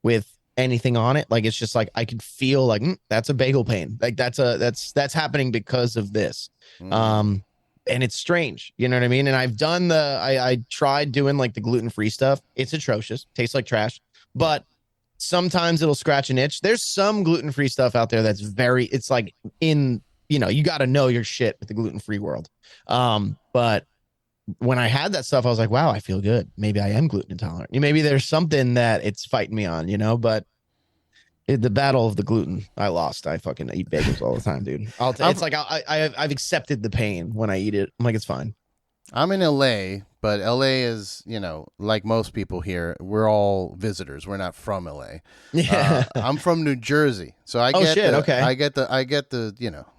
with anything on it, like it's just like I could feel like that's a bagel pain. Like that's happening because of this. And it's strange, you know what I mean? And I've done I tried doing like the gluten-free stuff. It's atrocious, tastes like trash, but sometimes it'll scratch an itch. There's some gluten-free stuff out there that's it's like you got to know your shit with the gluten-free world. But when I had that stuff, I was like, wow, I feel good. Maybe I am gluten intolerant. Maybe there's something that it's fighting me on, but the battle of the gluten, I lost. I fucking eat bagels all the time, dude. It's like I've accepted the pain when I eat it. I'm like, it's fine. I'm in LA, but LA is, like most people here, we're all visitors. We're not from LA. Yeah. I'm from New Jersey. So I get the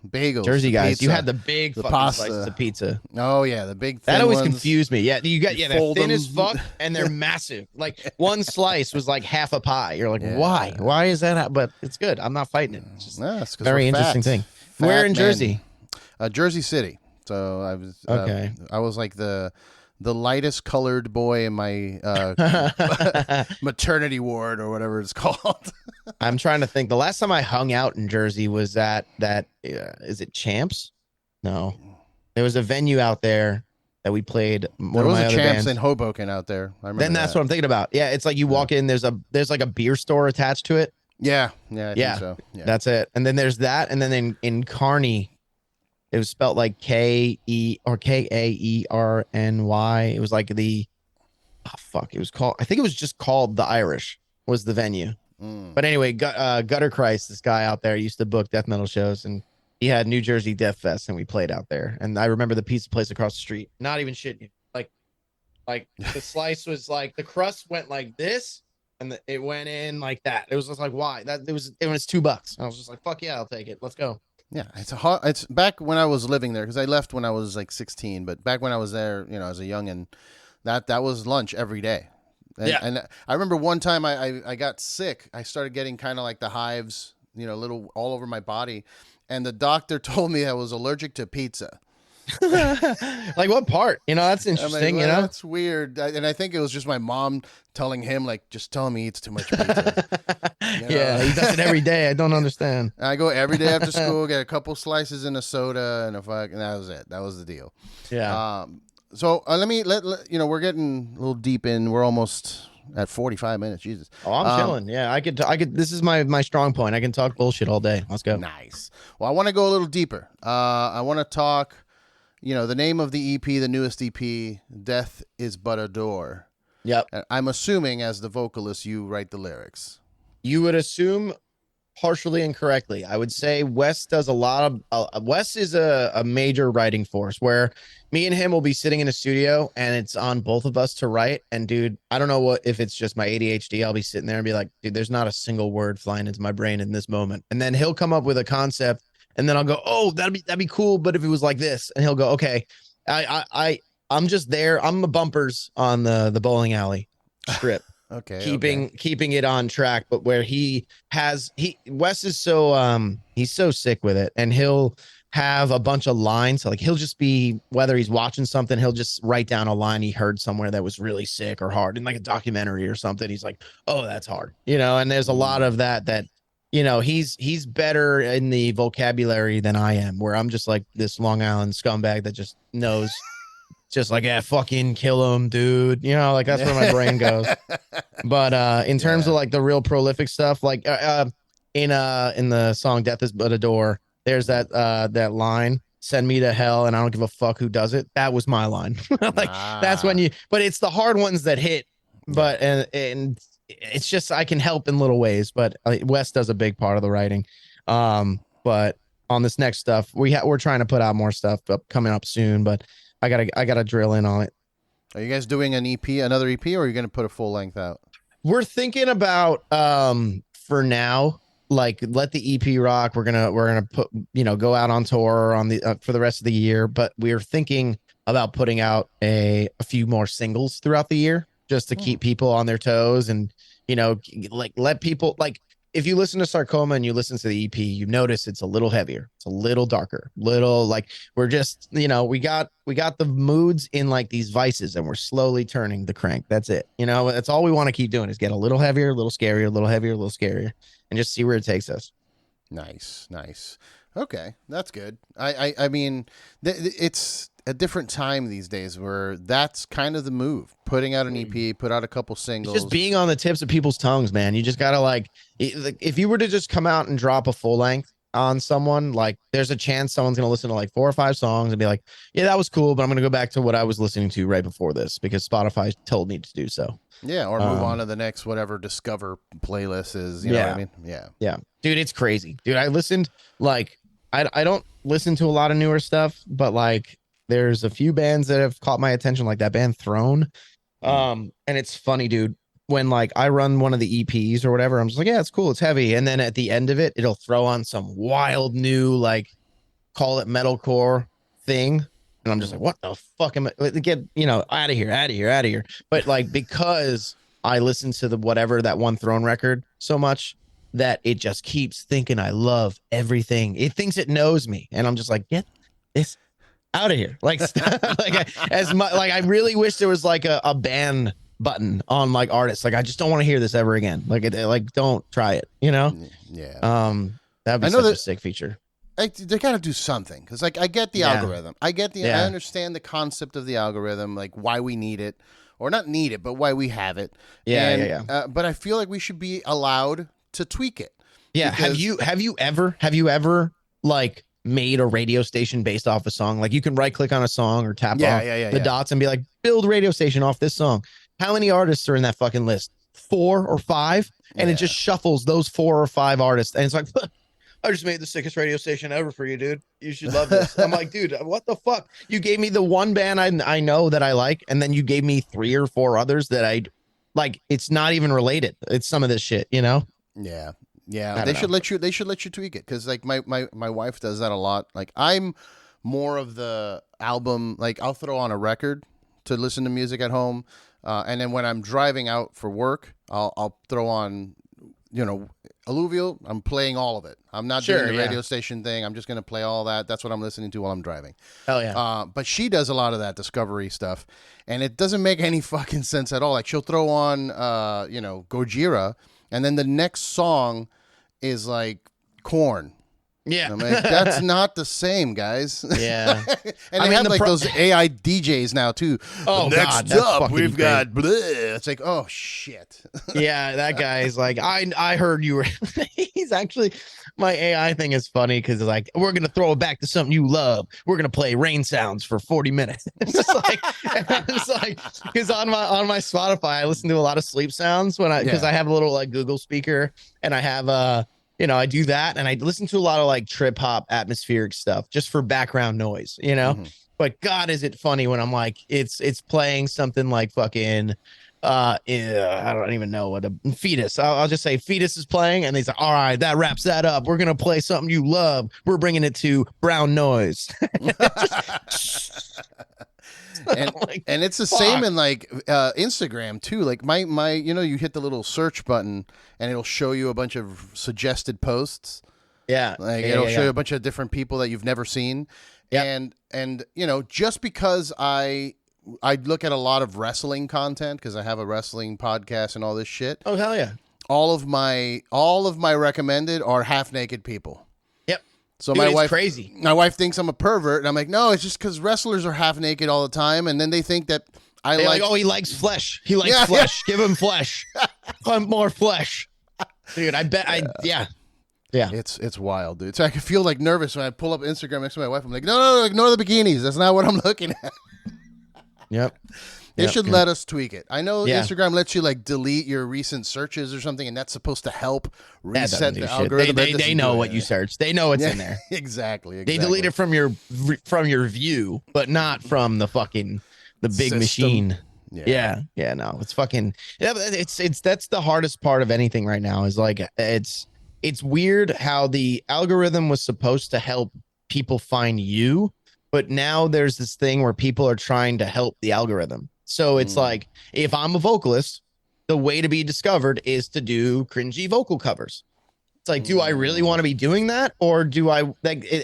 bagels. Jersey guys, pizza, you had the big the fucking pasta. Slices of pizza. Oh yeah, the big that always ones. confused me. Yeah, they're thin them. as fuck and they're massive. Like one slice was like half a pie. You're like, why? Why is that? But it's good. I'm not fighting it. It's just it's very interesting thing. Where in Jersey? Jersey City. So I was okay. I was like the lightest colored boy in my maternity ward or whatever it's called. I'm trying to think. The last time I hung out in Jersey was that is it Champs? No, there was a venue out there that we played. There was a Champs in Hoboken out there. I remember. Then that's what I'm thinking about. Yeah, it's like you walk in. There's like a beer store attached to it. Yeah, I think so. Yeah, that's it. And then there's that, and then in Kearney, it was spelled like K-E or Kaerny. It was like it was called, I think it was just called The Irish was the venue. But anyway, Gutter Christ, this guy out there used to book death metal shows, and he had New Jersey Death Fest, and we played out there. And I remember the pizza place across the street, not even shitting, like the slice was like, the crust went like this, and it went in like that. It was just like, why? It was $2. I was just like, fuck yeah, I'll take it. Let's go. Yeah, it's back when I was living there, because I left when I was like 16. But back when I was there, as a youngin', that was lunch every day. And I remember one time I got sick. I started getting kind of like the hives, little all over my body, and the doctor told me I was allergic to pizza. Like what part? That's interesting. Like, well, that's weird. And I think it was just my mom telling him, like, just tell him he eats too much pizza. Yeah, he does it every day. I don't understand. I go every day after school, get a couple slices and a soda and and that was it. That was the deal. Yeah. So let we're getting a little deep in. We're almost at 45 minutes. Jesus. Oh, I'm chilling. Yeah, I could. This is my strong point. I can talk bullshit all day. Let's go. Nice. Well, I want to go a little deeper. I want to talk. The name of the EP, the newest EP, Death is But a Door. Yep. And I'm assuming as the vocalist, you write the lyrics. You would assume partially incorrectly. I would say Wes does a lot of, Wes is a major writing force where me and him will be sitting in a studio and it's on both of us to write. And dude, I don't know if it's just my ADHD. I'll be sitting there and be like, dude, there's not a single word flying into my brain in this moment. And then he'll come up with a concept. And then I'll go, oh, that'd be cool. But if it was like this, and he'll go, okay, I'm just there. I'm the bumpers on the bowling alley strip. Okay. Keeping it on track. But where Wes is so, he's so sick with it, and he'll have a bunch of lines. Like he'll just be, whether he's watching something, he'll just write down a line he heard somewhere that was really sick or hard in like a documentary or something. He's like, oh, that's hard. And there's a lot of that he's better in the vocabulary than I am, where I'm just like this Long Island scumbag that just knows just like, yeah, fucking kill him, dude. Like that's where my brain goes. But in terms of like the real prolific stuff, like in the song Death is But a Door, there's that line, send me to hell and I don't give a fuck who does it. That was my line. That's when but it's the hard ones that hit. But and it's just I can help in little ways, but Wes does a big part of the writing. But on this next stuff, we're trying to put out more stuff coming up soon, but I gotta drill in on it. Are you guys doing another EP, or are you gonna put a full length out? We're thinking about for now, like let the EP rock. We're gonna put go out on tour on the for the rest of the year, but we're thinking about putting out a few more singles throughout the year, just to keep people on their toes and like let people, like if you listen to Sarcoma and you listen to the EP, you notice it's a little heavier. It's a little darker, little like we're just, we got the moods in like these vices and we're slowly turning the crank. That's it. That's all we want to keep doing is get a little heavier, a little scarier, a little heavier, a little scarier, and just see where it takes us. Nice. Okay, that's good. I mean, it's a different time these days where that's kind of the move. Putting out an EP, put out a couple singles. It's just being on the tips of people's tongues, man. You just gotta like, if you were to just come out and drop a full length on someone, like there's a chance someone's gonna listen to like 4 or 5 songs and be like, yeah, that was cool, but I'm gonna go back to what I was listening to right before this because Spotify told me to do so. Yeah, or move on to the next whatever Discover playlist is. You know what I mean? Yeah, dude, it's crazy, dude. I listened like I don't listen to a lot of newer stuff, but like there's a few bands that have caught my attention, like that band Throne. And it's funny, dude. When like I run one of the EPs or whatever, I'm just like, yeah, it's cool, it's heavy, and then at the end of it, it'll throw on some wild new like call it metalcore thing. And I'm just like, what the fuck am I get, out of here. But like, because I listen to the whatever that one Throne record so much that it just keeps thinking I love everything. It thinks it knows me. And I'm just like, get this out of here. Like, I really wish there was like a ban button on like artists. Like, I just don't want to hear this ever again. Like, don't try it, Yeah. That'd be such a sick feature. They gotta do something because like I get the algorithm. I understand the concept of the algorithm, like why we need it, or not need it, but why we have it. But I feel like we should be allowed to tweak it. Yeah. Have you ever like made a radio station based off a song? Like you can right click on a song or tap off the dots and be like, build radio station off this song. How many artists are in that fucking list? 4 or 5, and it just shuffles those 4 or 5 artists, and it's like. I just made the sickest radio station ever for you, dude. You should love this. I'm like, dude, what the fuck? You gave me the one band I know that I like, and then you gave me 3 or 4 others that I like. It's not even related. It's some of this shit, Yeah. They should let you tweak it because like my wife does that a lot. Like I'm more of the album. Like I'll throw on a record to listen to music at home, and then when I'm driving out for work, I'll throw on, Alluvial. I'm playing all of it. I'm not doing the radio station thing. I'm just going to play all that. That's what I'm listening to while I'm driving. Hell yeah. But she does a lot of that discovery stuff, and it doesn't make any fucking sense at all. Like she'll throw on, Gojira, and then the next song is like Korn. Yeah. I'm like, that's not the same, guys. Yeah. And they have like those AI DJs now too. Oh, next up, we've got blah. It's like, oh shit. Yeah, that guy is like, I heard you were. He's actually, my AI thing is funny because it's like, we're gonna throw it back to something you love. We're gonna play rain sounds for 40 minutes. It's just like, because on my Spotify, I listen to a lot of sleep sounds because I have a little like Google speaker, and I have I do that, and I listen to a lot of like trip hop atmospheric stuff just for background noise, Mm-hmm. But God, is it funny when I'm like, it's playing something like fucking, I don't even know what a Fetus. I'll just say Fetus is playing, and he's like, all right, that wraps that up. We're gonna play something you love. We're bringing it to brown noise. And it's the same in like Instagram too. Like my you hit the little search button and it'll show you a bunch of suggested posts. Yeah. Like it'll show you a bunch of different people that you've never seen. Yep. And just because I look at a lot of wrestling content because I have a wrestling podcast and all this shit. Oh hell yeah. All of my recommended are half naked people. So Dude, my wife, crazy. My wife thinks I'm a pervert, and I'm like, no, it's just because wrestlers are half naked all the time, and then they think that I like. Oh, he likes flesh. He likes flesh. Give him flesh. More flesh, dude. I bet. Yeah. It's wild, dude. So I can feel like nervous when I pull up Instagram next to my wife. I'm like, no, ignore the bikinis. That's not what I'm looking at. Yep. They should let us tweak it. I know Instagram lets you like delete your recent searches or something, and that's supposed to help reset the algorithm. They know what you search. They know what's in there. Exactly. They delete it from your view, but not from the fucking big system. Machine. Yeah. No, it's fucking. Yeah, it's that's the hardest part of anything right now. Is like it's weird how the algorithm was supposed to help people find you, but now there's this thing where people are trying to help the algorithm. So it's like, if I'm a vocalist, the way to be discovered is to do cringy vocal covers. It's like, do I really want to be doing that? Or do I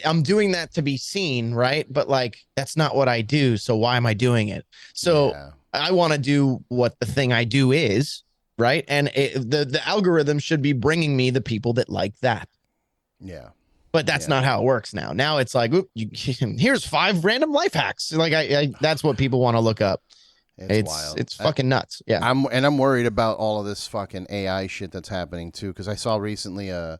I'm doing that to be seen, right? But like, that's not what I do. So why am I doing it? So I want to do what the thing I do is, right? And the algorithm should be bringing me the people that like that. Yeah. But that's not how it works now. Now it's like, here's 5 random life hacks. Like that's what people want to look up. It's wild. It's fucking nuts. Yeah. I'm worried about all of this fucking AI shit that's happening too, because I saw recently a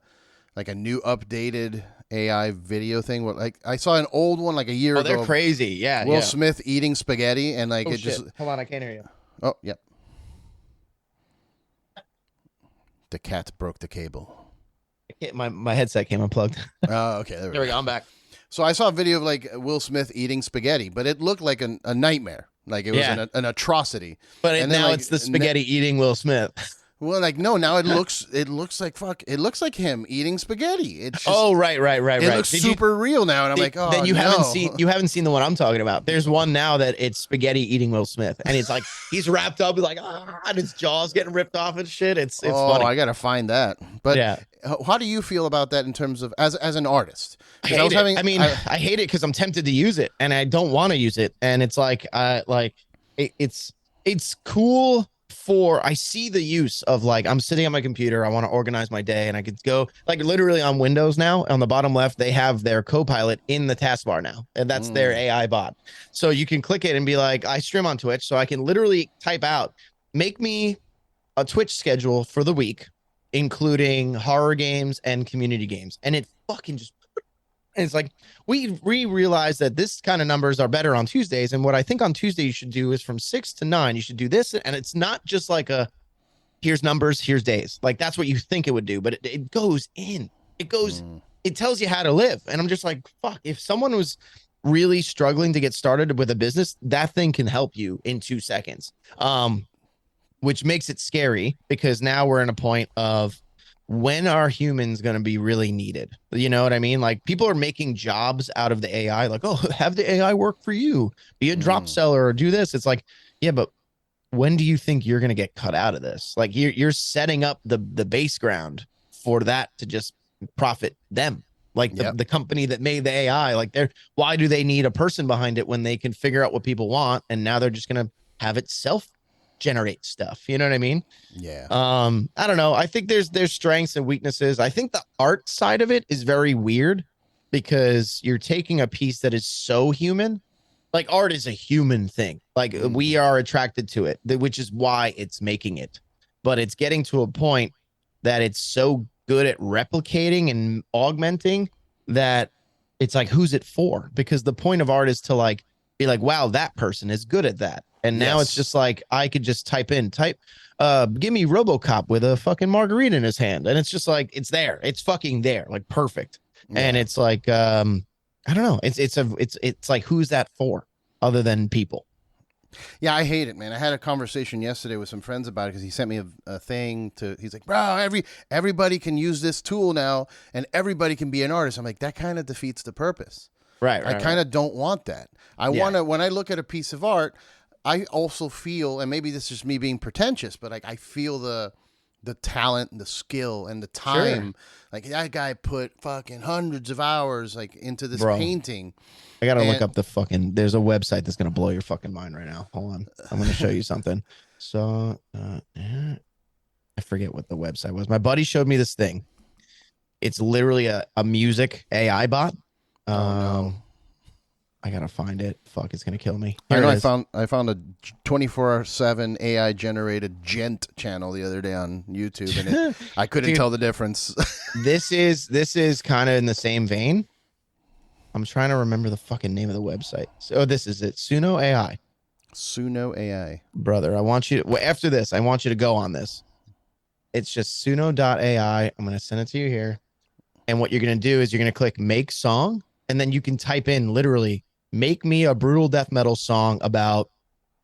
new updated AI video thing. Like I saw an old one like a year ago. They're crazy. Yeah. Will Smith eating spaghetti and like just hold on, I can't hear you. Oh, yep. The cat broke the cable. My headset came unplugged. Oh, okay. There we go. I'm back. So I saw a video of like Will Smith eating spaghetti, but it looked like a nightmare. Like it was an atrocity. But now it's the spaghetti eating Will Smith. Well, like no, now it looks like fuck. It looks like him eating spaghetti. It's just, right. It looks super real now, and I'm like, oh, then you haven't seen the one I'm talking about. There's one now that it's spaghetti eating Will Smith, and it's like he's wrapped up, like and his jaw's getting ripped off and shit. It's funny. I gotta find that. But how do you feel about that in terms of as an artist? I hate it because I'm tempted to use it, and I don't want to use it, and it's like it's cool. I see the use of like, I'm sitting on my computer, I want to organize my day, and I could go like literally on Windows now, on the bottom left, they have their Copilot in the taskbar now, and that's their AI bot. So you can click it and be like, I stream on Twitch, so I can literally type out, make me a Twitch schedule for the week, including horror games and community games. And it fucking just, and it's like, we realize that this kind of numbers are better on Tuesdays. And what I think on Tuesday you should do is from 6 to 9, you should do this. And it's not just like here's numbers, here's days. Like that's what you think it would do, but it goes in. It goes, it tells you how to live. And I'm just like, fuck, if someone was really struggling to get started with a business, that thing can help you in 2 seconds. Which makes it scary because now we're in a point of, when are humans going to be really needed? You know what I mean? Like people are making jobs out of the AI, like, oh, have the AI work for you, be a drop seller or do this. It's like, yeah, but when do you think you're going to get cut out of this? Like you're setting up the base ground for that to just profit them. Like the company that made the AI, like why do they need a person behind it when they can figure out what people want? And now they're just going to have it generate stuff. You know what I mean? Yeah. I don't know. I think there's strengths and weaknesses. I think the art side of it is very weird because you're taking a piece that is so human. Like art is a human thing. Like we are attracted to it, which is why it's making it. But it's getting to a point that it's so good at replicating and augmenting that it's like, who's it for? Because the point of art is to like be like, wow, that person is good at that. And now it's just like, I could just type, give me RoboCop with a fucking margarita in his hand. And it's just like, it's there. It's fucking there. Like perfect. Yeah. And it's like, I don't know. It's like, who's that for other than people? Yeah, I hate it, man. I had a conversation yesterday with some friends about it because he sent me a thing he's like, bro, everybody can use this tool now and everybody can be an artist. I'm like, that kind of defeats the purpose. Right. I kind of don't want that. I want to, when I look at a piece of art, I also feel, and maybe this is just me being pretentious, but like I feel the talent and the skill and the time. Sure. Like that guy put fucking hundreds of hours like into this painting. I gotta look up there's a website that's gonna blow your fucking mind right now. Hold on, I'm gonna show you something. So I forget what the website was. My buddy showed me this thing. It's literally a music AI bot. No. I gotta find it. Fuck, it's gonna kill me. I found a 24/7 AI generated gent channel the other day on YouTube, and I couldn't tell the difference. This is kind of in the same vein. I'm trying to remember the fucking name of the website. So this is it. Suno AI. Suno AI. Brother, I want you to, after this, I want you to go on this. It's just suno.ai. I'm gonna send it to you here. And what you're gonna do is you're gonna click make song, and then you can type in literally, make me a brutal death metal song about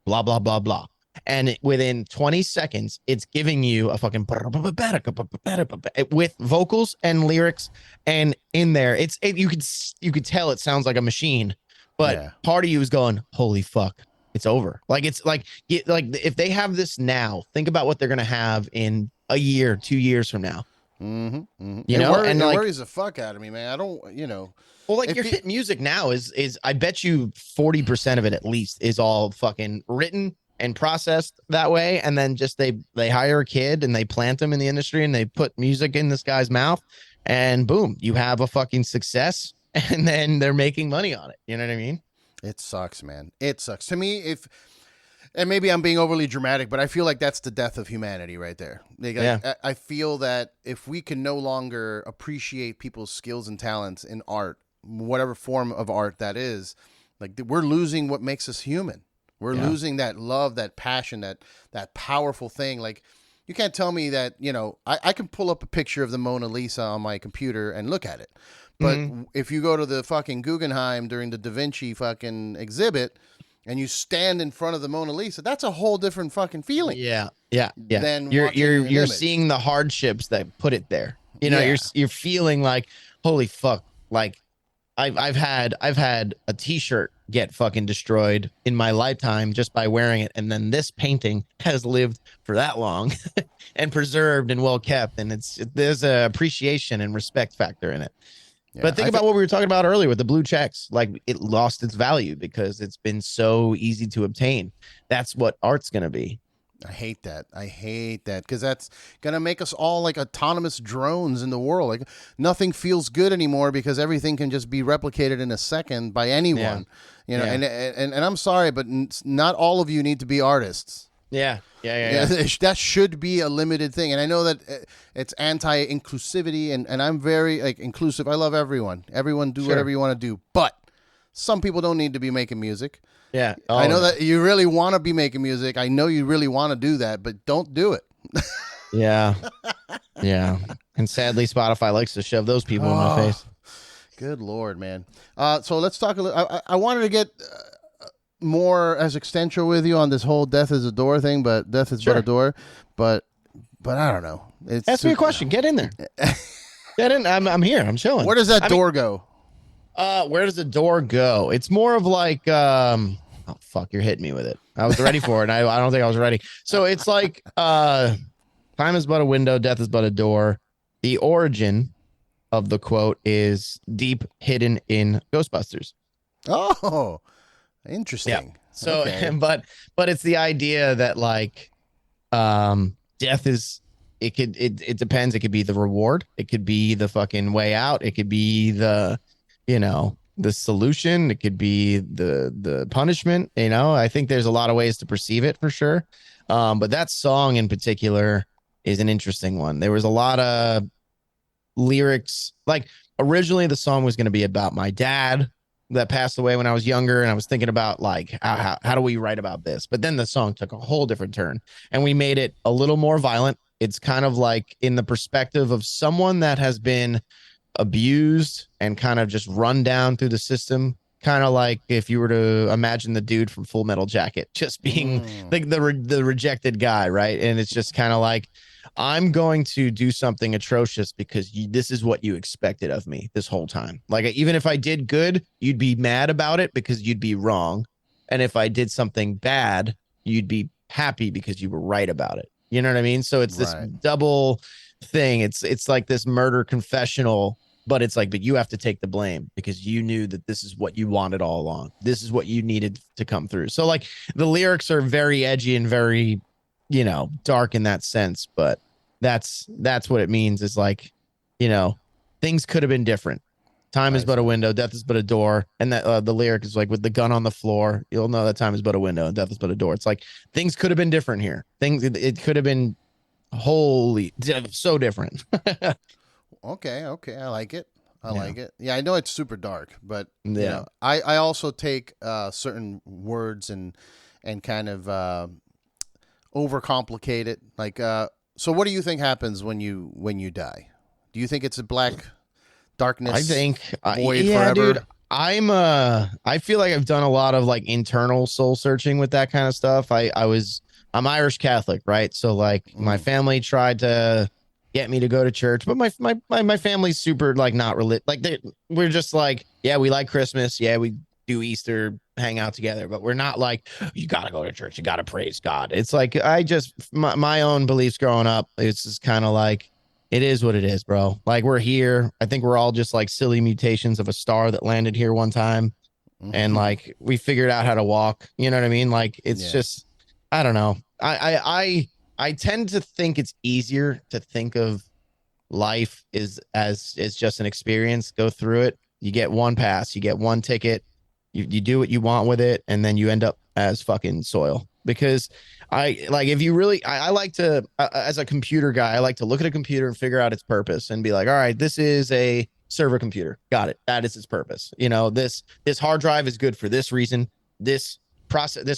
blah, blah, blah, blah. And within 20 seconds, it's giving you a fucking with vocals and lyrics. And in there, you could tell it sounds like a machine, but part of you is going, holy fuck, it's over. Like, it's like if they have this now, think about what they're going to have in a year, 2 years from now. You know, and it like worries the fuck out of me, man. I don't, well, like your hit music now is I bet you 40% of it at least is all fucking written and processed that way, and then just they hire a kid and they plant him in the industry and they put music in this guy's mouth, and boom, you have a fucking success, and then they're making money on it. You know what I mean? It sucks, man. It sucks to me. And maybe I'm being overly dramatic, but I feel like that's the death of humanity right there. I feel that if we can no longer appreciate people's skills and talents in art, whatever form of art that is, like we're losing what makes us human. We're losing that love, that passion, that powerful thing. Like you can't tell me that, I can pull up a picture of the Mona Lisa on my computer and look at it. But if you go to the fucking Guggenheim during the Da Vinci fucking exhibit, and you stand in front of the Mona Lisa, that's a whole different fucking feeling. Yeah. Than you're seeing the hardships that put it there. You know, you're feeling like, holy fuck, like I've had a t-shirt get fucking destroyed in my lifetime just by wearing it, and then this painting has lived for that long and preserved and well kept, and there's a appreciation and respect factor in it. Yeah, but think about what we were talking about earlier with the blue checks. Like it lost its value because it's been so easy to obtain. That's what art's going to be. I hate that because that's going to make us all like autonomous drones in the world. Like nothing feels good anymore because everything can just be replicated in a second by anyone. And I'm sorry, but not all of you need to be artists. Yeah. That should be a limited thing. And I know that it's anti-inclusivity, and I'm very like inclusive. I love everyone. Everyone do whatever you want to do. But some people don't need to be making music. Yeah. I know that you really want to be making music. I know you really want to do that, but don't do it. Yeah. And sadly, Spotify likes to shove those people in my face. Good Lord, man. So let's talk a little. I wanted to get more as extension with you on this whole death is a door thing, but death is but a door. But I don't know. Ask me a question. Get in there. Get in. I'm here. I'm chilling. Where does that door go? Where does the door go? It's more of like, oh fuck, you're hitting me with it. I was ready for it. And I don't think I was ready. So it's like, time is but a window, death is but a door. The origin of the quote is deep hidden in Ghostbusters. Oh, interesting. Yeah. So, okay. but it's the idea that like, death is, it depends. It could be the reward. It could be the fucking way out. It could be the solution. It could be the punishment. I think there's a lot of ways to perceive it for sure. But that song in particular is an interesting one. There was a lot of lyrics. Like originally the song was going to be about my dad that passed away when I was younger. And I was thinking about like, how do we write about this? But then the song took a whole different turn and we made it a little more violent. It's kind of like in the perspective of someone that has been abused and kind of just run down through the system, kind of like if you were to imagine the dude from Full Metal Jacket just being like the rejected guy, right? And it's just kind of like, I'm going to do something atrocious because this is what you expected of me this whole time. Like even if I did good, you'd be mad about it because you'd be wrong, and if I did something bad, you'd be happy because you were right about it. You know what I mean? So it's this double thing. It's like this murder confessional, but it's like, but you have to take the blame because you knew that this is what you wanted all along. This is what you needed to come through. So like the lyrics are very edgy and very, dark in that sense, but that's what it means is like, things could have been different. Time is but a window, death is but a door. And that the lyric is like with the gun on the floor, you'll know that time is but a window and death is but a door. It's like things could have been different here. It could have been so different. Okay. I like it. I like it. Yeah, I know it's super dark, but I also take certain words and kind of overcomplicate it. Like, so what do you think happens when you die? Do you think it's a black darkness? I think void forever? Dude, I feel like I've done a lot of like internal soul searching with that kind of stuff. I'm Irish Catholic, right? So like my family tried to get me to go to church, but my family's super like not religious. Like we're just like, yeah, we like Christmas. Yeah, we do Easter, hang out together, but we're not like, you got to go to church. You got to praise God. It's like, my own beliefs growing up. It's just kind of like, It is what it is, bro. Like, we're here. I think we're all just like silly mutations of a star that landed here one time. And like, we figured out how to walk. You know what I mean? Like, it's just, I don't know. I tend to think it's easier to think of life is as just an experience. Go through it. You get one pass, you get one ticket, you do what you want with it, and then you end up as fucking soil. Because I like, if you really, I like to, as a computer guy, I like to look at a computer and figure out its purpose and be like, all right, this is a server computer. Got it. That is its purpose. You know, this hard drive is good for this reason. This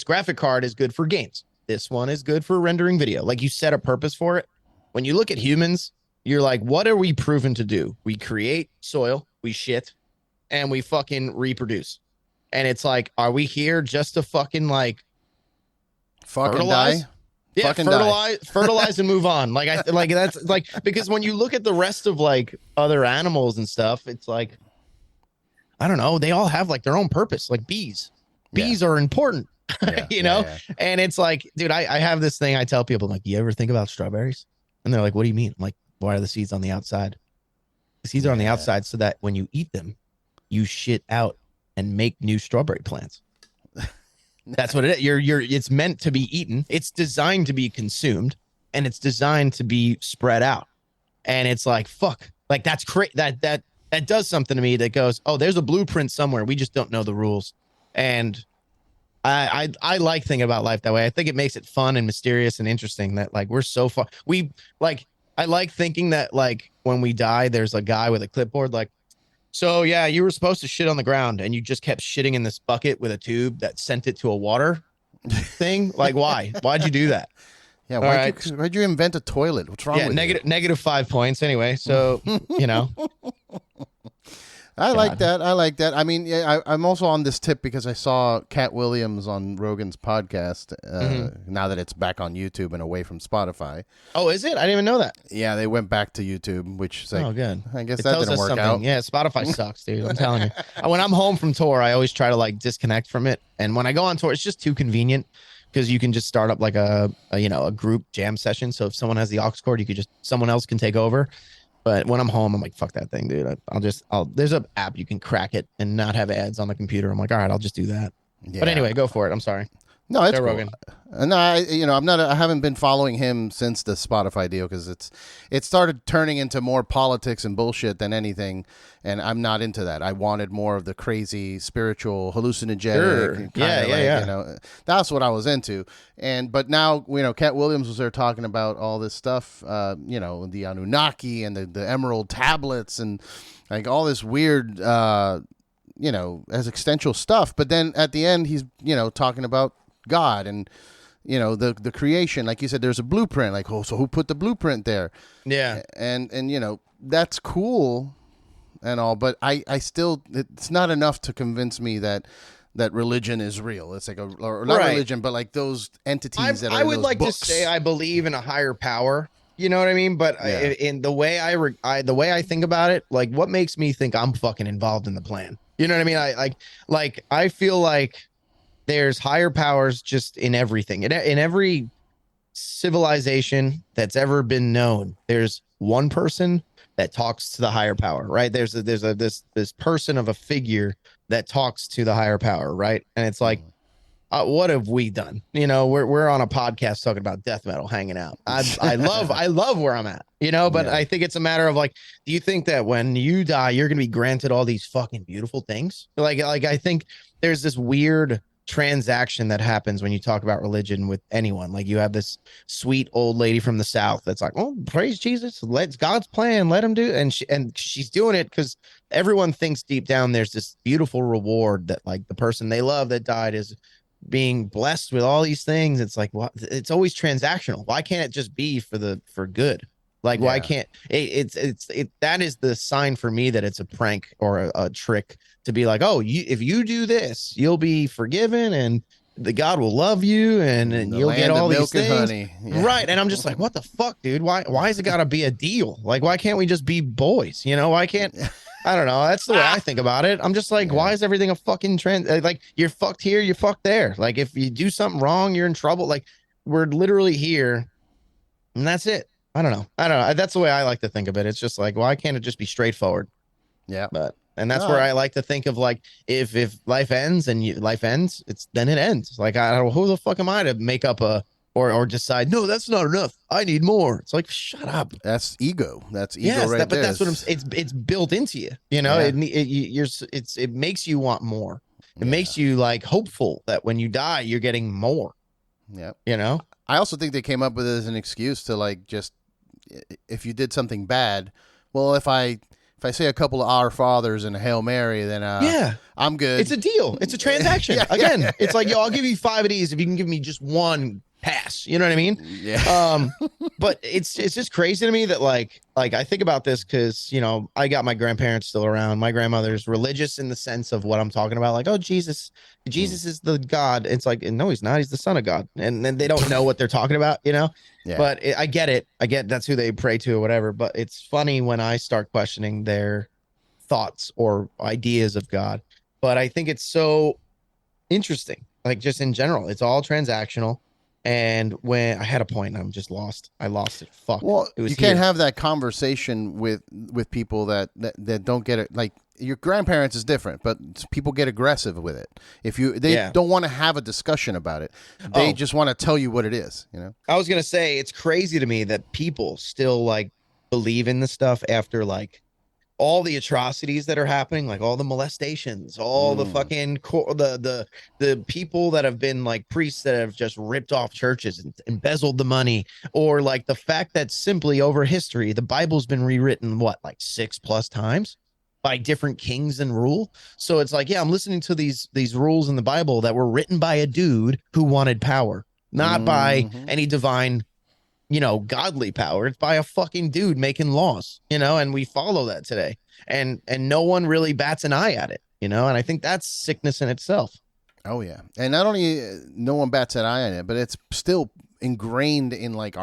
graphic card is good for games. This one is good for rendering video. Like, you set a purpose for it. When you look at humans, you're like, what are we proven to do? We create soil, we shit, and we fucking reproduce. And it's like, are we here just to fucking like fertilize? Die? Yeah, fucking fertilize and move on. Like, that's like, because when you look at the rest of like other animals and stuff, it's like, I don't know, they all have like their own purpose. Like bees are important. You know? And it's like, dude, I have this thing I tell people, like, you ever think about strawberries? And they're like, what do you mean? I'm like, why are the seeds on the outside? The seeds are on the outside so that when you eat them, you shit out and make new strawberry plants. That's what it is. It's meant to be eaten. It's designed to be consumed, and it's designed to be spread out. And it's like, fuck, like, that's crazy. That does something to me that goes, oh, there's a blueprint somewhere. We just don't know the rules. And I like thinking about life that way. I think it makes it fun and mysterious and interesting that like we're so far. I like thinking that like when we die, there's a guy with a clipboard like, so yeah, you were supposed to shit on the ground and you just kept shitting in this bucket with a tube that sent it to a water thing. Like, why? Why'd you do that? Yeah, why'd you invent a toilet? What's wrong with you? Negative 5 points anyway. So, you know. I like that. I mean, I'm also on this tip because I saw Cat Williams on Rogan's podcast. Now that it's back on YouTube and away from Spotify. Oh, is it? I didn't even know that. Yeah, they went back to YouTube, which is like, oh, good. I guess that didn't work out. Yeah, Spotify sucks, dude. I'm telling you. When I'm home from tour, I always try to like disconnect from it. And when I go on tour, it's just too convenient because you can just start up like a group jam session. So if someone has the aux cord, someone else can take over. But when I'm home, I'm like, fuck that thing, dude. There's an app you can crack it and not have ads on the computer. I'm like, all right, I'll just do that. Yeah. But anyway, go for it. I'm sorry. No, it's cool. Rogan. No, I haven't been following him since the Spotify deal because it started turning into more politics and bullshit than anything, and I'm not into that. I wanted more of the crazy spiritual hallucinogenic. Sure. That's what I was into. But now, Cat Williams was there talking about all this stuff, the Anunnaki and the Emerald tablets and like all this weird, existential stuff. But then at the end, he's talking about God and the creation, like you said, there's a blueprint, like, oh, so who put the blueprint there? Yeah. And that's cool and all, but I still, it's not enough to convince me that religion is real. It's like or not religion, but like those entities that are, I would like books. To say I believe in a higher power, you know what I mean? But in the way the way I think about it, like, what makes me think I'm fucking involved in the plan? You know what I mean? I feel like there's higher powers just in everything. In every civilization that's ever been known, there's one person that talks to the higher power, right? There's this person of a figure that talks to the higher power, right? And it's like, what have we done? We're on a podcast talking about death metal, hanging out. I love where I'm at, but I think it's a matter of like, do you think that when you die, you're going to be granted all these fucking beautiful things? Like I think there's this weird transaction that happens when you talk about religion with anyone. Like, you have this sweet old lady from the South that's like, oh, praise Jesus, let's God's plan, let him do it. And she's doing it because everyone thinks deep down there's this beautiful reward that like the person they love that died is being blessed with all these things. It's like, what? It's always transactional. Why can't it just be for good? Like, why can't that is the sign for me that it's a prank or a trick to be like, oh, if you do this, you'll be forgiven and the God will love you and you'll get all these things. Honey. Yeah. Right. And I'm just like, what the fuck, dude? Why is it gotta be a deal? Like, why can't we just be boys? Why can't I don't know. That's the way I think about it. I'm just like, why is everything a fucking trend? Like, you're fucked here, you're fucked there. Like, if you do something wrong, you're in trouble. Like, we're literally here and that's it. I don't know. That's the way I like to think of it. It's just like, why can't it just be straightforward? Yeah. And that's No, where I like to think of, like, if life ends and life ends, then it ends. Like, I don't, who the fuck am I to make up or decide, no, that's not enough, I need more. It's like, shut up. that's ego. That's ego Yes, right but there. that's what it's built into you. Yeah. It makes you want more. It Yeah. makes you like hopeful that when you die, you're getting more. Yeah. I also think they came up with it as an excuse to, like, just, if you did something bad, well, if I say a couple of Our Fathers and a Hail Mary, then yeah, I'm good. it's a deal. It's a transaction. Again, it's like, yo, I'll give you 5 of these if you can give me just one pass. You know what I mean? Yeah. But it's just crazy to me that like I think about this because I got my grandparents still around. My grandmother's religious in the sense of what I'm talking about. Like, oh, Jesus is the God. It's like, no, he's not. He's the Son of God. And then they don't know what they're talking about. Yeah. But I get it. That's who they pray to or whatever. But it's funny when I start questioning their thoughts or ideas of God. But I think it's so interesting. Like, just in general, it's all transactional. And when I had a point, I'm just lost. I lost it. Fuck. Well, it was you can't here. have that conversation with people that don't get it. Like, your grandparents is different, but people get aggressive with it. They don't want to have a discussion about it. They just want to tell you what it is. I was gonna say, it's crazy to me that people still like believe in this stuff after like all the atrocities that are happening, like all the molestations, all the fucking the people that have been like priests that have just ripped off churches and embezzled the money, or like the fact that simply over history the Bible's been rewritten like 6+ times by different kings and rule. So it's like, yeah, I'm listening to these rules in the Bible that were written by a dude who wanted power, not by any divine godly power. It's by a fucking dude making laws, and we follow that today. And no one really bats an eye at it, and I think that's sickness in itself. Oh yeah. And not only no one bats an eye on it, but it's still ingrained in like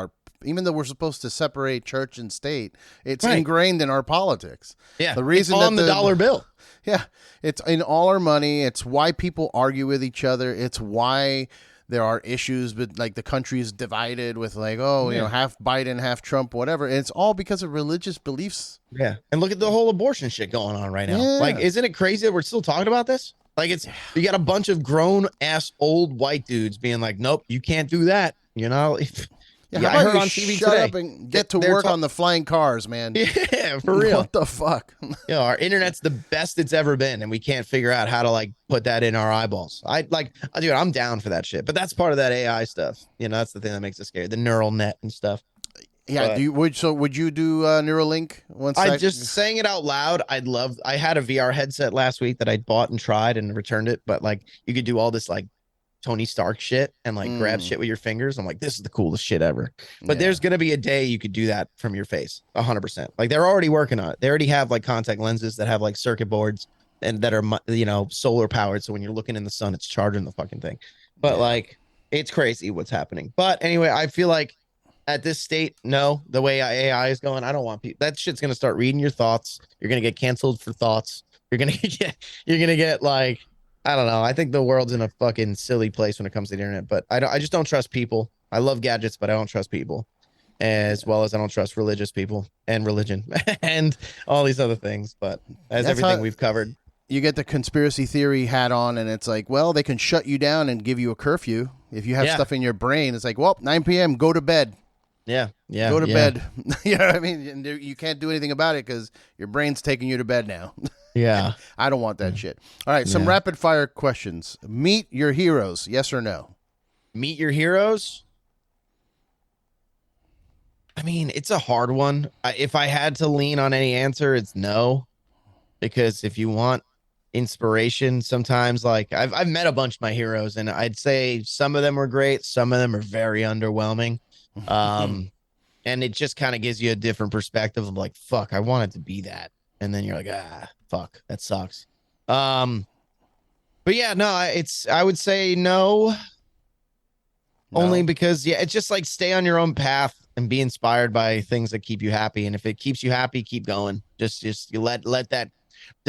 even though we're supposed to separate church and state, it's ingrained in our politics. Yeah. The reason it's on the dollar bill. Yeah. It's in all our money. It's why people argue with each other. It's why there are issues, but like the country is divided with like, half Biden, half Trump, whatever. And it's all because of religious beliefs. Yeah. And look at the whole abortion shit going on right now. Yeah. Like, isn't it crazy that we're still talking about this? Like, you got a bunch of grown ass old white dudes being like, nope, you can't do that. Yeah, I heard on TV shut today. Up and get to work on the flying cars, man. Yeah, for real. What the fuck? Our internet's the best it's ever been, and we can't figure out how to like put that in our eyeballs. Dude, I'm down for that shit, but that's part of that AI stuff. That's the thing that makes it scary, the neural net and stuff. Yeah. Would you do Neuralink once? I just saying it out loud. I had a VR headset last week that I bought and tried and returned it, but like you could do all this like Tony Stark shit and like grab shit with your fingers. I'm like, this is the coolest shit ever. But there's going to be a day you could do that from your face 100%. Like, they're already working on it. They already have like contact lenses that have like circuit boards and that are, solar powered. So when you're looking in the sun, it's charging the fucking thing. But like, it's crazy what's happening. But anyway, I feel like at this state, no, the way AI is going, I don't want people. That shit's going to start reading your thoughts. You're going to get canceled for thoughts. You're going to get like, I don't know. I think the world's in a fucking silly place when it comes to the internet, but I just don't trust people. I love gadgets, but I don't trust people, as well as I don't trust religious people and religion and all these other things. But as everything we've covered, you get the conspiracy theory hat on, and it's like, well, they can shut you down and give you a curfew if you have stuff in your brain. It's like, well, 9 p.m. go to bed. Yeah. Go to bed. You know what I mean? And you can't do anything about it because your brain's taking you to bed now. Yeah. I don't want that shit. All right, some rapid fire questions. Meet your heroes, yes or no? Meet your heroes? I mean, it's a hard one. If I had to lean on any answer, it's no. Because if you want inspiration, sometimes like I've met a bunch of my heroes, and I'd say some of them were great, some of them are very underwhelming. And it just kind of gives you a different perspective of like, fuck, I wanted to be that. And then you're like, fuck, that sucks. But yeah, no, I would say no. Only because it's just like stay on your own path and be inspired by things that keep you happy. And if it keeps you happy, keep going. Just you let that,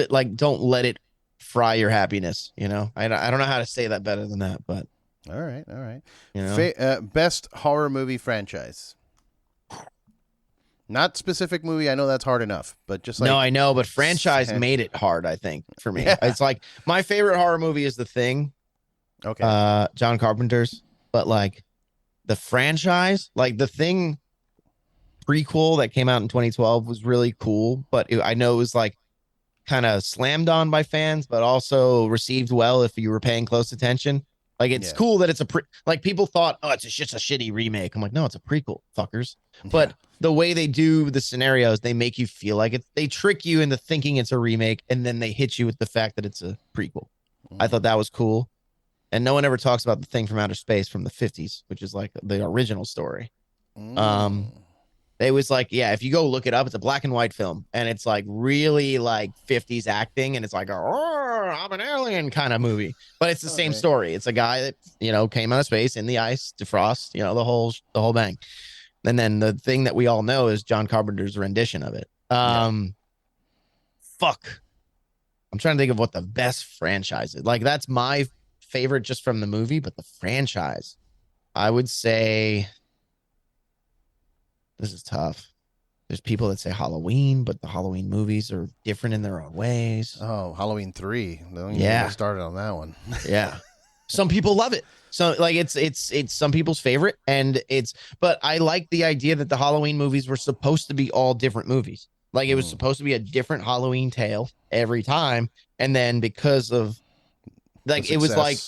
like, don't let it fry your happiness. I don't know how to say that better than that, but all right. Best horror movie franchise. Not specific movie. I know that's hard enough, but just like no, I know, but franchise made it hard. I think for me, it's like my favorite horror movie is The Thing. Okay. John Carpenter's, but like the franchise, like The Thing prequel that came out in 2012 was really cool, but I know it was like kind of slammed on by fans, but also received well if you were paying close attention. Like it's cool that it's like people thought, oh, it's just a shitty remake. I'm like, no, it's a prequel, fuckers. But the way they do the scenarios, they make you feel like it. They trick you into thinking it's a remake, and then they hit you with the fact that it's a prequel. I thought that was cool. And no one ever talks about The Thing from Outer Space from the 50s, which is like the original story. It was like, if you go look it up, it's a black and white film, and it's like really like 50s acting, and it's like, oh, I'm an alien kind of movie, but it's the same story. It's a guy that, you know, came out of space in the ice, defrost, you know, the whole bang. And then the thing that we all know is John Carpenter's rendition of it. Fuck. I'm trying to think of what the best franchise is. Like, that's my favorite just from the movie, but the franchise, I would say, this is tough. There's people that say Halloween, but the Halloween movies are different in their own ways. Oh, Halloween 3. Don't even get started on that one. Yeah. Some people love it. So like it's some people's favorite, and but I like the idea that the Halloween movies were supposed to be all different movies. Like it was supposed to be a different Halloween tale every time. And then because of like, it was like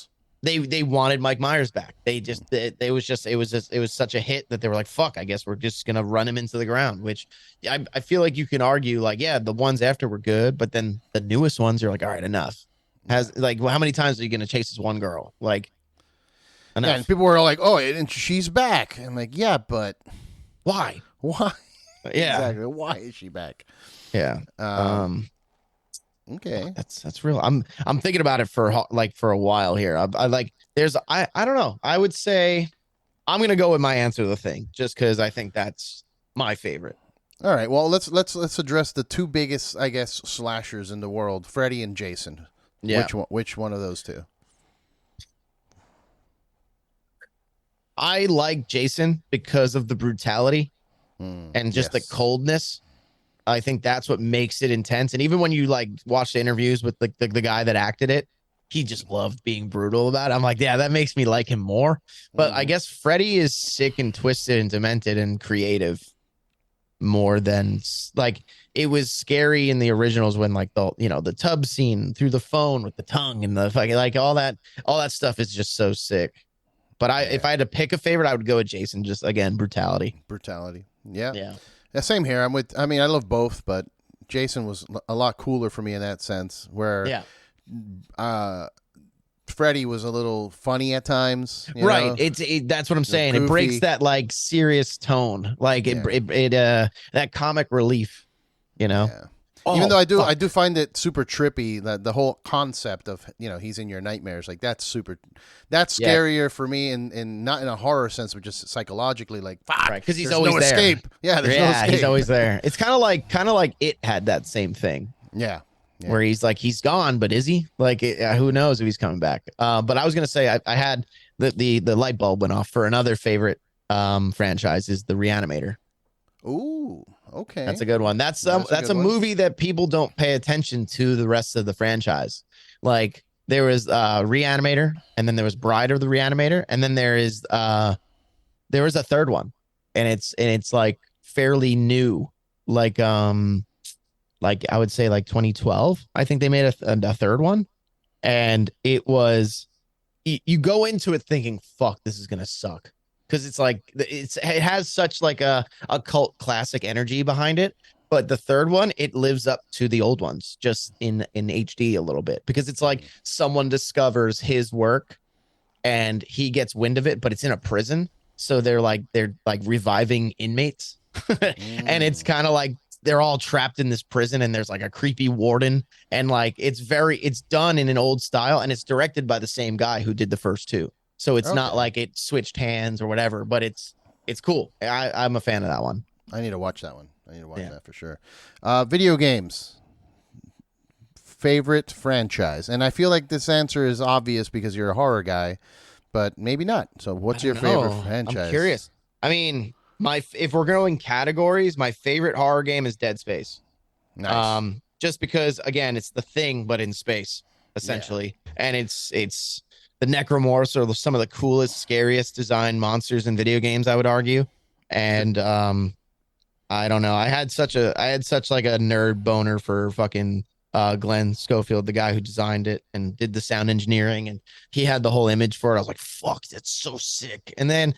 they wanted Mike Myers back. It was such a hit that they were like, fuck, I guess we're just going to run him into the ground, which I feel like you can argue like, yeah, the ones after were good, but then the newest ones, you're like, all right, enough. Has like, well, how many times are you going to chase this one girl? Like, enough. Yeah, and people were like, oh, and she's back. I'm like, yeah, but why? Yeah. Exactly. Why is she back? Yeah. Okay. That's real. I'm thinking about it for a while here. I don't know. I would say I'm going to go with my answer to The Thing just cuz I think that's my favorite. All right. Well, let's address the two biggest, I guess, slashers in the world, Freddy and Jason. Yeah. Which one of those two? I like Jason because of the brutality and just the coldness. I think that's what makes it intense. And even when you like watch the interviews with the guy that acted it, he just loved being brutal about it. I'm like, yeah, that makes me like him more. But I guess Freddy is sick and twisted and demented and creative more than like it was scary in the originals when like the tub scene through the phone with the tongue and the fucking like all that stuff is just so sick. But if I had to pick a favorite, I would go with Jason. Just again, brutality. Yeah. Yeah. Same here. I love both, but Jason was a lot cooler for me in that sense. Where Freddy was a little funny at times. Right. That's what I'm saying. It breaks that like serious tone. Like that comic relief. You know. Yeah. Oh, even though I do find it super trippy, that the whole concept of, he's in your nightmares, like that's scarier for me, and not in a horror sense, but just psychologically, like fuck, right, because he's always there. Escape. Yeah, there's no escape. He's always there. It's kind of like It had that same thing. Yeah. Where he's like, he's gone, but is he? Like, who knows if he's coming back? But I was gonna say I had the light bulb went off for another favorite franchise is the Reanimator. Ooh. Okay. That's a good one. That's a movie that people don't pay attention to the rest of the franchise. Like there was Reanimator, and then there was Bride of the Reanimator, and then there was a third one, and it's like fairly new, like I would say like 2012. I think they made a third one, and it was you go into it thinking, fuck, this is gonna suck. Because it's like it has such like a cult classic energy behind it, but the third one, it lives up to the old ones just in HD a little bit, because it's like someone discovers his work and he gets wind of it, but it's in a prison, so they're like reviving inmates, and it's kind of like they're all trapped in this prison, and there's like a creepy warden, and like it's done in an old style, and it's directed by the same guy who did the first two. So it's not like it switched hands or whatever, but it's cool. I'm a fan of that one. I need to watch that one. That for sure. Video games. Favorite franchise. And I feel like this answer is obvious because you're a horror guy, but maybe not. So what's your favorite franchise? I'm curious. I mean, if we're going categories, my favorite horror game is Dead Space. Nice. Just because again, it's The Thing but in space essentially, and it's the necromorphs are some of the coolest, scariest designed monsters in video games, I would argue. And I don't know. I had such like a nerd boner for fucking Glenn Schofield, the guy who designed it and did the sound engineering, and he had the whole image for it. I was like, fuck, that's so sick. And then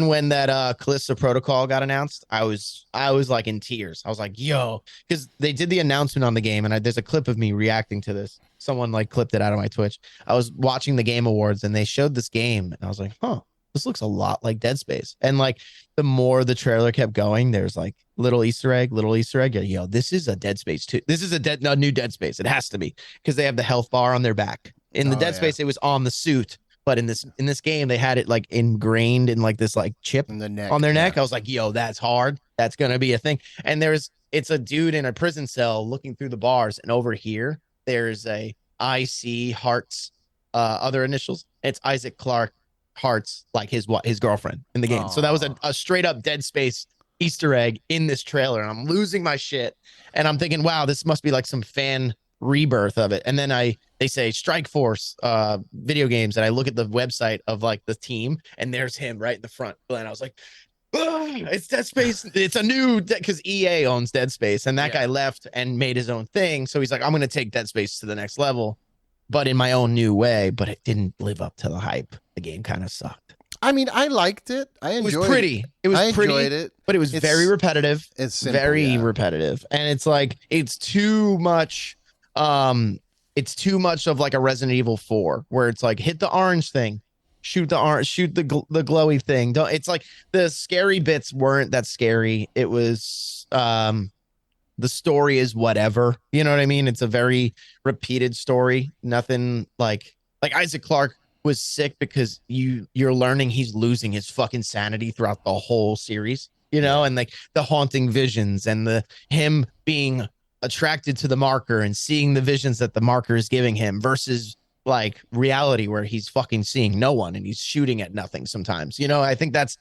when that Callisto Protocol got announced, I was like in tears. I was like, yo, because they did the announcement on the game, and there's a clip of me reacting to this. Someone like clipped it out of my Twitch. I was watching the Game Awards and they showed this game, and I was like, huh, this looks a lot like Dead Space. And like the more the trailer kept going, there's like little Easter egg. Yo, this is a Dead Space 2. This is a new Dead Space. It has to be, because they have the health bar on their back. In the Dead Space, it was on the suit, but in this game, they had it like ingrained in like this like chip in the neck, on their neck. I was like, yo, that's hard. That's gonna be a thing. And it's a dude in a prison cell looking through the bars, and over here there's a IC Hearts, other initials. It's Isaac Clarke Hearts, like his girlfriend in the game. Aww. So that was a straight up Dead Space Easter egg in this trailer, and I'm losing my shit. And I'm thinking, wow, this must be like some fan rebirth of it. And then they say Strike Force video games, and I look at the website of like the team, and there's him right in the front. And I was like, it's Dead Space. It's a new, because EA owns Dead Space, and that guy left and made his own thing. So he's like, I'm going to take Dead Space to the next level, but in my own new way. But it didn't live up to the hype. The game kind of sucked. I mean, I liked it. I enjoyed it. It was pretty. It was pretty, enjoyed it, but it was very repetitive. It's simple, very repetitive, and it's like it's too much. It's too much of like a Resident Evil 4, where it's like hit the orange thing, shoot the glowy thing. Don't. It's like the scary bits weren't that scary. It was the story is whatever. You know what I mean? It's a very repeated story. Nothing like Isaac Clarke was sick because you're learning he's losing his fucking sanity throughout the whole series, you know, and like the haunting visions and him being attracted to the marker and seeing the visions that the marker is giving him versus like reality where he's fucking seeing no one and he's shooting at nothing sometimes, you know. I think that's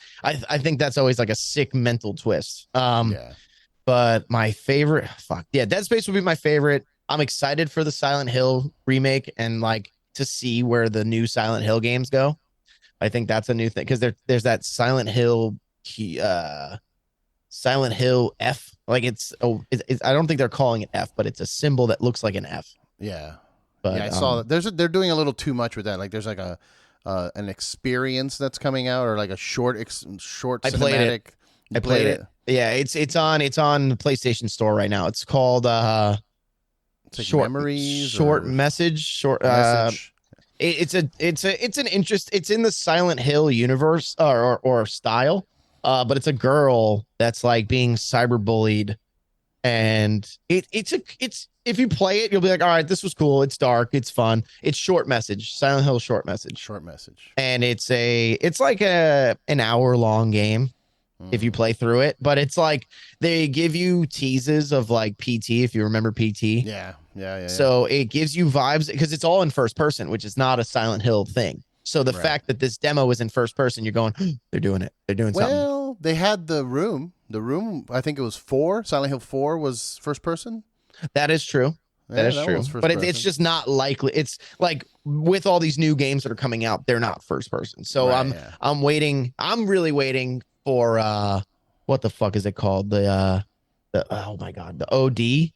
always like a sick mental twist. But my favorite, Dead Space would be my favorite. I'm excited for the Silent Hill remake and like to see where the new Silent Hill games go. I think that's a new thing, because there's that Silent Hill Silent Hill F. Like it's I don't think they're calling it F, but it's a symbol that looks like an F. Yeah. But I saw that they're doing a little too much with that. Like there's like an experience that's coming out, or like a short cinematic. I played it. Yeah, it's on the PlayStation Store right now. It's called it's like short memories, message. It's an interest. It's in the Silent Hill universe or style, but it's a girl that's like being cyberbullied, and it's if you play it, you'll be like, all right, this was cool. It's dark. It's fun. It's short message. Silent Hill short message. And it's like an hour long game if you play through it, but it's like they give you teases of like PT, if you remember PT. Yeah. So it gives you vibes because it's all in first person, which is not a Silent Hill thing. So the fact that this demo was in first person, you're going, they're doing it. They're doing something. Well, they had the room, I think it was 4. Silent Hill 4 was first person. That is true. That is true. But it's just not likely. It's like with all these new games that are coming out, they're not first person. So I'm waiting. I'm really waiting for what the fuck is it called? The oh my god, the OD,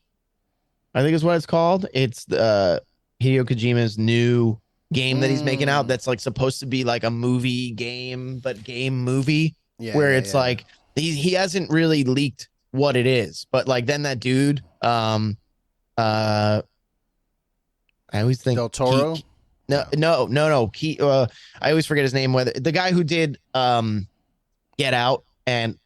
I think is what it's called. It's the Hideo Kojima's new game that he's making out that's like supposed to be like a movie game, but game movie, where it's like he hasn't really leaked what it is, but like then that dude I always think Del Toro. No. I always forget his name. Whether the guy who did Get Out and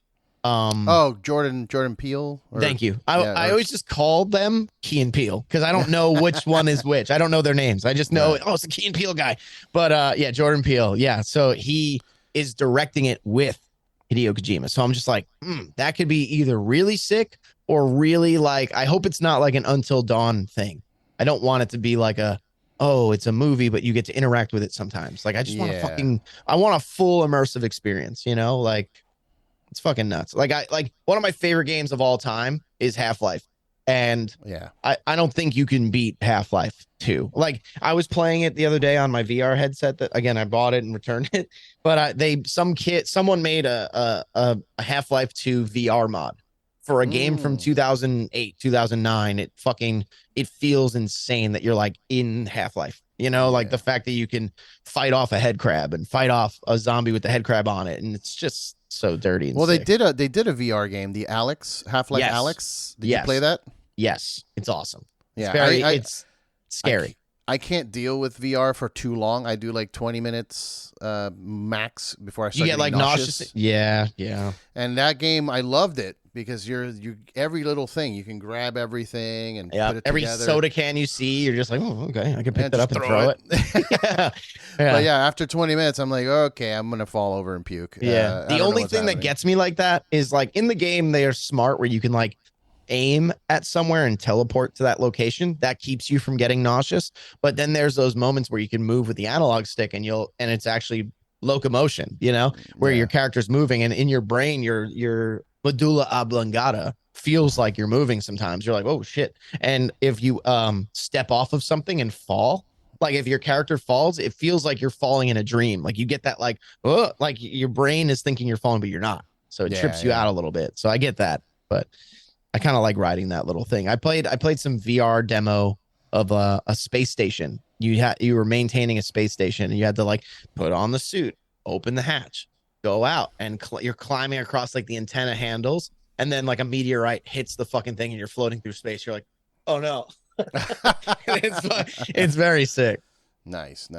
Jordan Peele. Thank you. I always just called them Key and Peele because I don't know which one is which. I don't know their names. I just know it's a Key and Peele guy. But Jordan Peele. Yeah, so he is directing it with Hideo Kojima. So I'm just like, that could be either really sick or really like, I hope it's not like an Until Dawn thing. I don't want it to be like it's a movie, but you get to interact with it sometimes. Like I just want I want a full immersive experience, you know, like It's fucking nuts. Like one of my favorite games of all time is Half-Life. And Yeah, I don't think you can beat Half-Life 2. Like I was playing it the other day on my VR headset that again I bought it and returned it, but someone made a Half-Life 2 VR mod for a game from 2008, 2009. It feels insane that you're like in Half-Life. You know, like the fact that you can fight off a head crab and fight off a zombie with the head crab on it, and it's just so dirty and well, sick. they did a VR game, the Half-Life Yes. Alex. Did you play that? Yes, it's awesome. Yeah, it's scary. I can't deal with VR for too long. I do like 20 minutes max before I start getting like nauseous. Yeah. And that game, I loved it because you every little thing you can grab everything and put it every together. Soda can you see, you're just like, oh, okay, I can pick that up and throw it. Yeah. But yeah, after 20 minutes, I'm like, okay, I'm gonna fall over and puke. Yeah. The only thing that gets me like that is like in the game they are smart where you can like aim at somewhere and teleport to that location. That keeps you from getting nauseous. But then there's those moments where you can move with the analog stick and it's actually locomotion, you know, where your character's moving and in your brain, your medulla oblongata feels like you're moving sometimes. You're like, oh shit. And if you step off of something and fall, like if your character falls, it feels like you're falling in a dream. Like you get that like, oh, like your brain is thinking you're falling, but you're not. So it trips you out a little bit. So I get that. But I kind of like riding that little thing. I played some VR demo of a space station. You were maintaining a space station and you had to like put on the suit, open the hatch, go out, and you're climbing across like the antenna handles, and then like a meteorite hits the fucking thing and you're floating through space. You're like, oh no. It's very sick. Nice.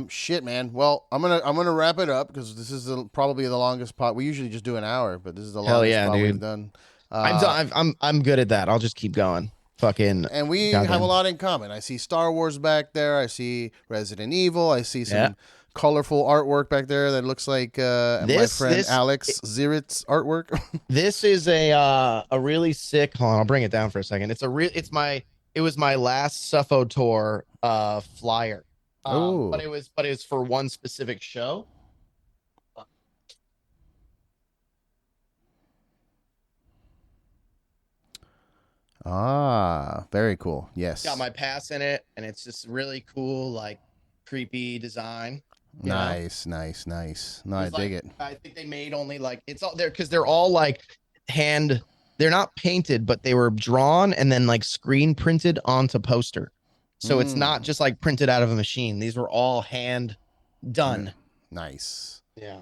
Shit, man. Well, I'm gonna wrap it up because this is probably the longest pod. We usually just do an hour, but this is the longest pod we've done. I'm good at that. I'll just keep going. Fucking. And we have a lot in common. I see Star Wars back there. I see Resident Evil. I see some colorful artwork back there that looks like my friend Alex Zirit's artwork. This is a really sick. Hold on, I'll bring it down for a second. It was my last Suffo tour flyer. But it was for one specific show. Very cool. Yes. Got my pass in it, and it's just really cool, like creepy design. Nice. No, I dig it. I think they made only like it's all there because they're all like hand. They're not painted, but they were drawn and then like screen printed onto poster. So it's not just like printed out of a machine. These were all hand done. Nice. Yeah.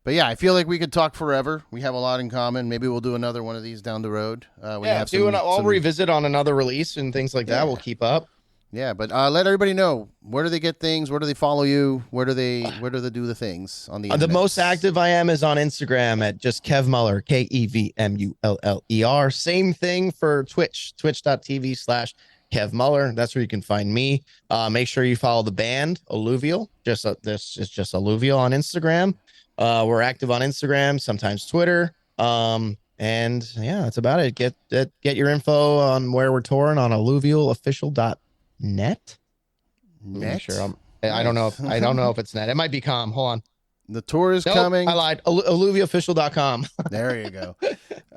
But yeah, I feel like we could talk forever. We have a lot in common. Maybe we'll do another one of these down the road. I'll revisit on another release and things like that. We'll keep up. Yeah, but let everybody know, where do they get things? Where do they follow you? Where do they do the things on the internet? The most active I am is on Instagram at just Kev Muller, KEVMULLER. Same thing for Twitch, twitch.tv/Kev Muller. That's where you can find me. Make sure you follow the band Alluvial. This is just Alluvial on Instagram. We're active on Instagram, sometimes Twitter. And yeah, that's about it. Get your info on where we're touring on alluvialofficial.net. Sure. I don't know if it's net. It might be com. Hold on. The tour is coming. I lied. Alluvialofficial.com. There you go.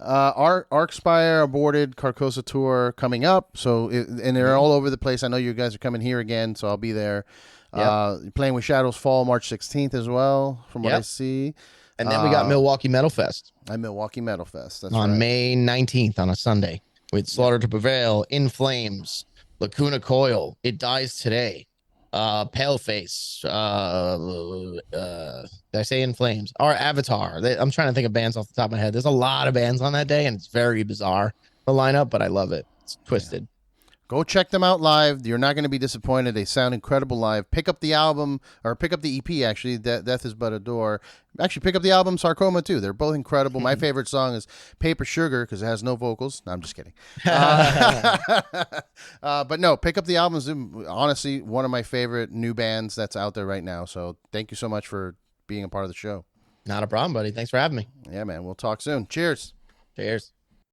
Arcspire aborted Carcosa tour coming up. So and they're all over the place. I know you guys are coming here again, so I'll be there. Playing with Shadows Fall March 16th as well, from what I see. And then we got Milwaukee Metal Fest. Milwaukee Metal Fest. That's on right. May 19th on a Sunday with Slaughter to Prevail, In Flames, Lacuna Coil, It Dies Today, Paleface. Did I say In Flames? Or Avatar. I'm trying to think of bands off the top of my head. There's a lot of bands on that day, and it's very bizarre, the lineup, but I love it. It's twisted. Yeah. Go check them out live. You're not going to be disappointed. They sound incredible live. Pick up the album, or pick up the EP, actually, Death is But a Door. Actually, pick up the album Sarcoma, too. They're both incredible. My favorite song is Paper Sugar, because it has no vocals. No, I'm just kidding. But no, pick up the albums. Honestly, one of my favorite new bands that's out there right now. So thank you so much for being a part of the show. Not a problem, buddy. Thanks for having me. Yeah, man. We'll talk soon. Cheers. Cheers.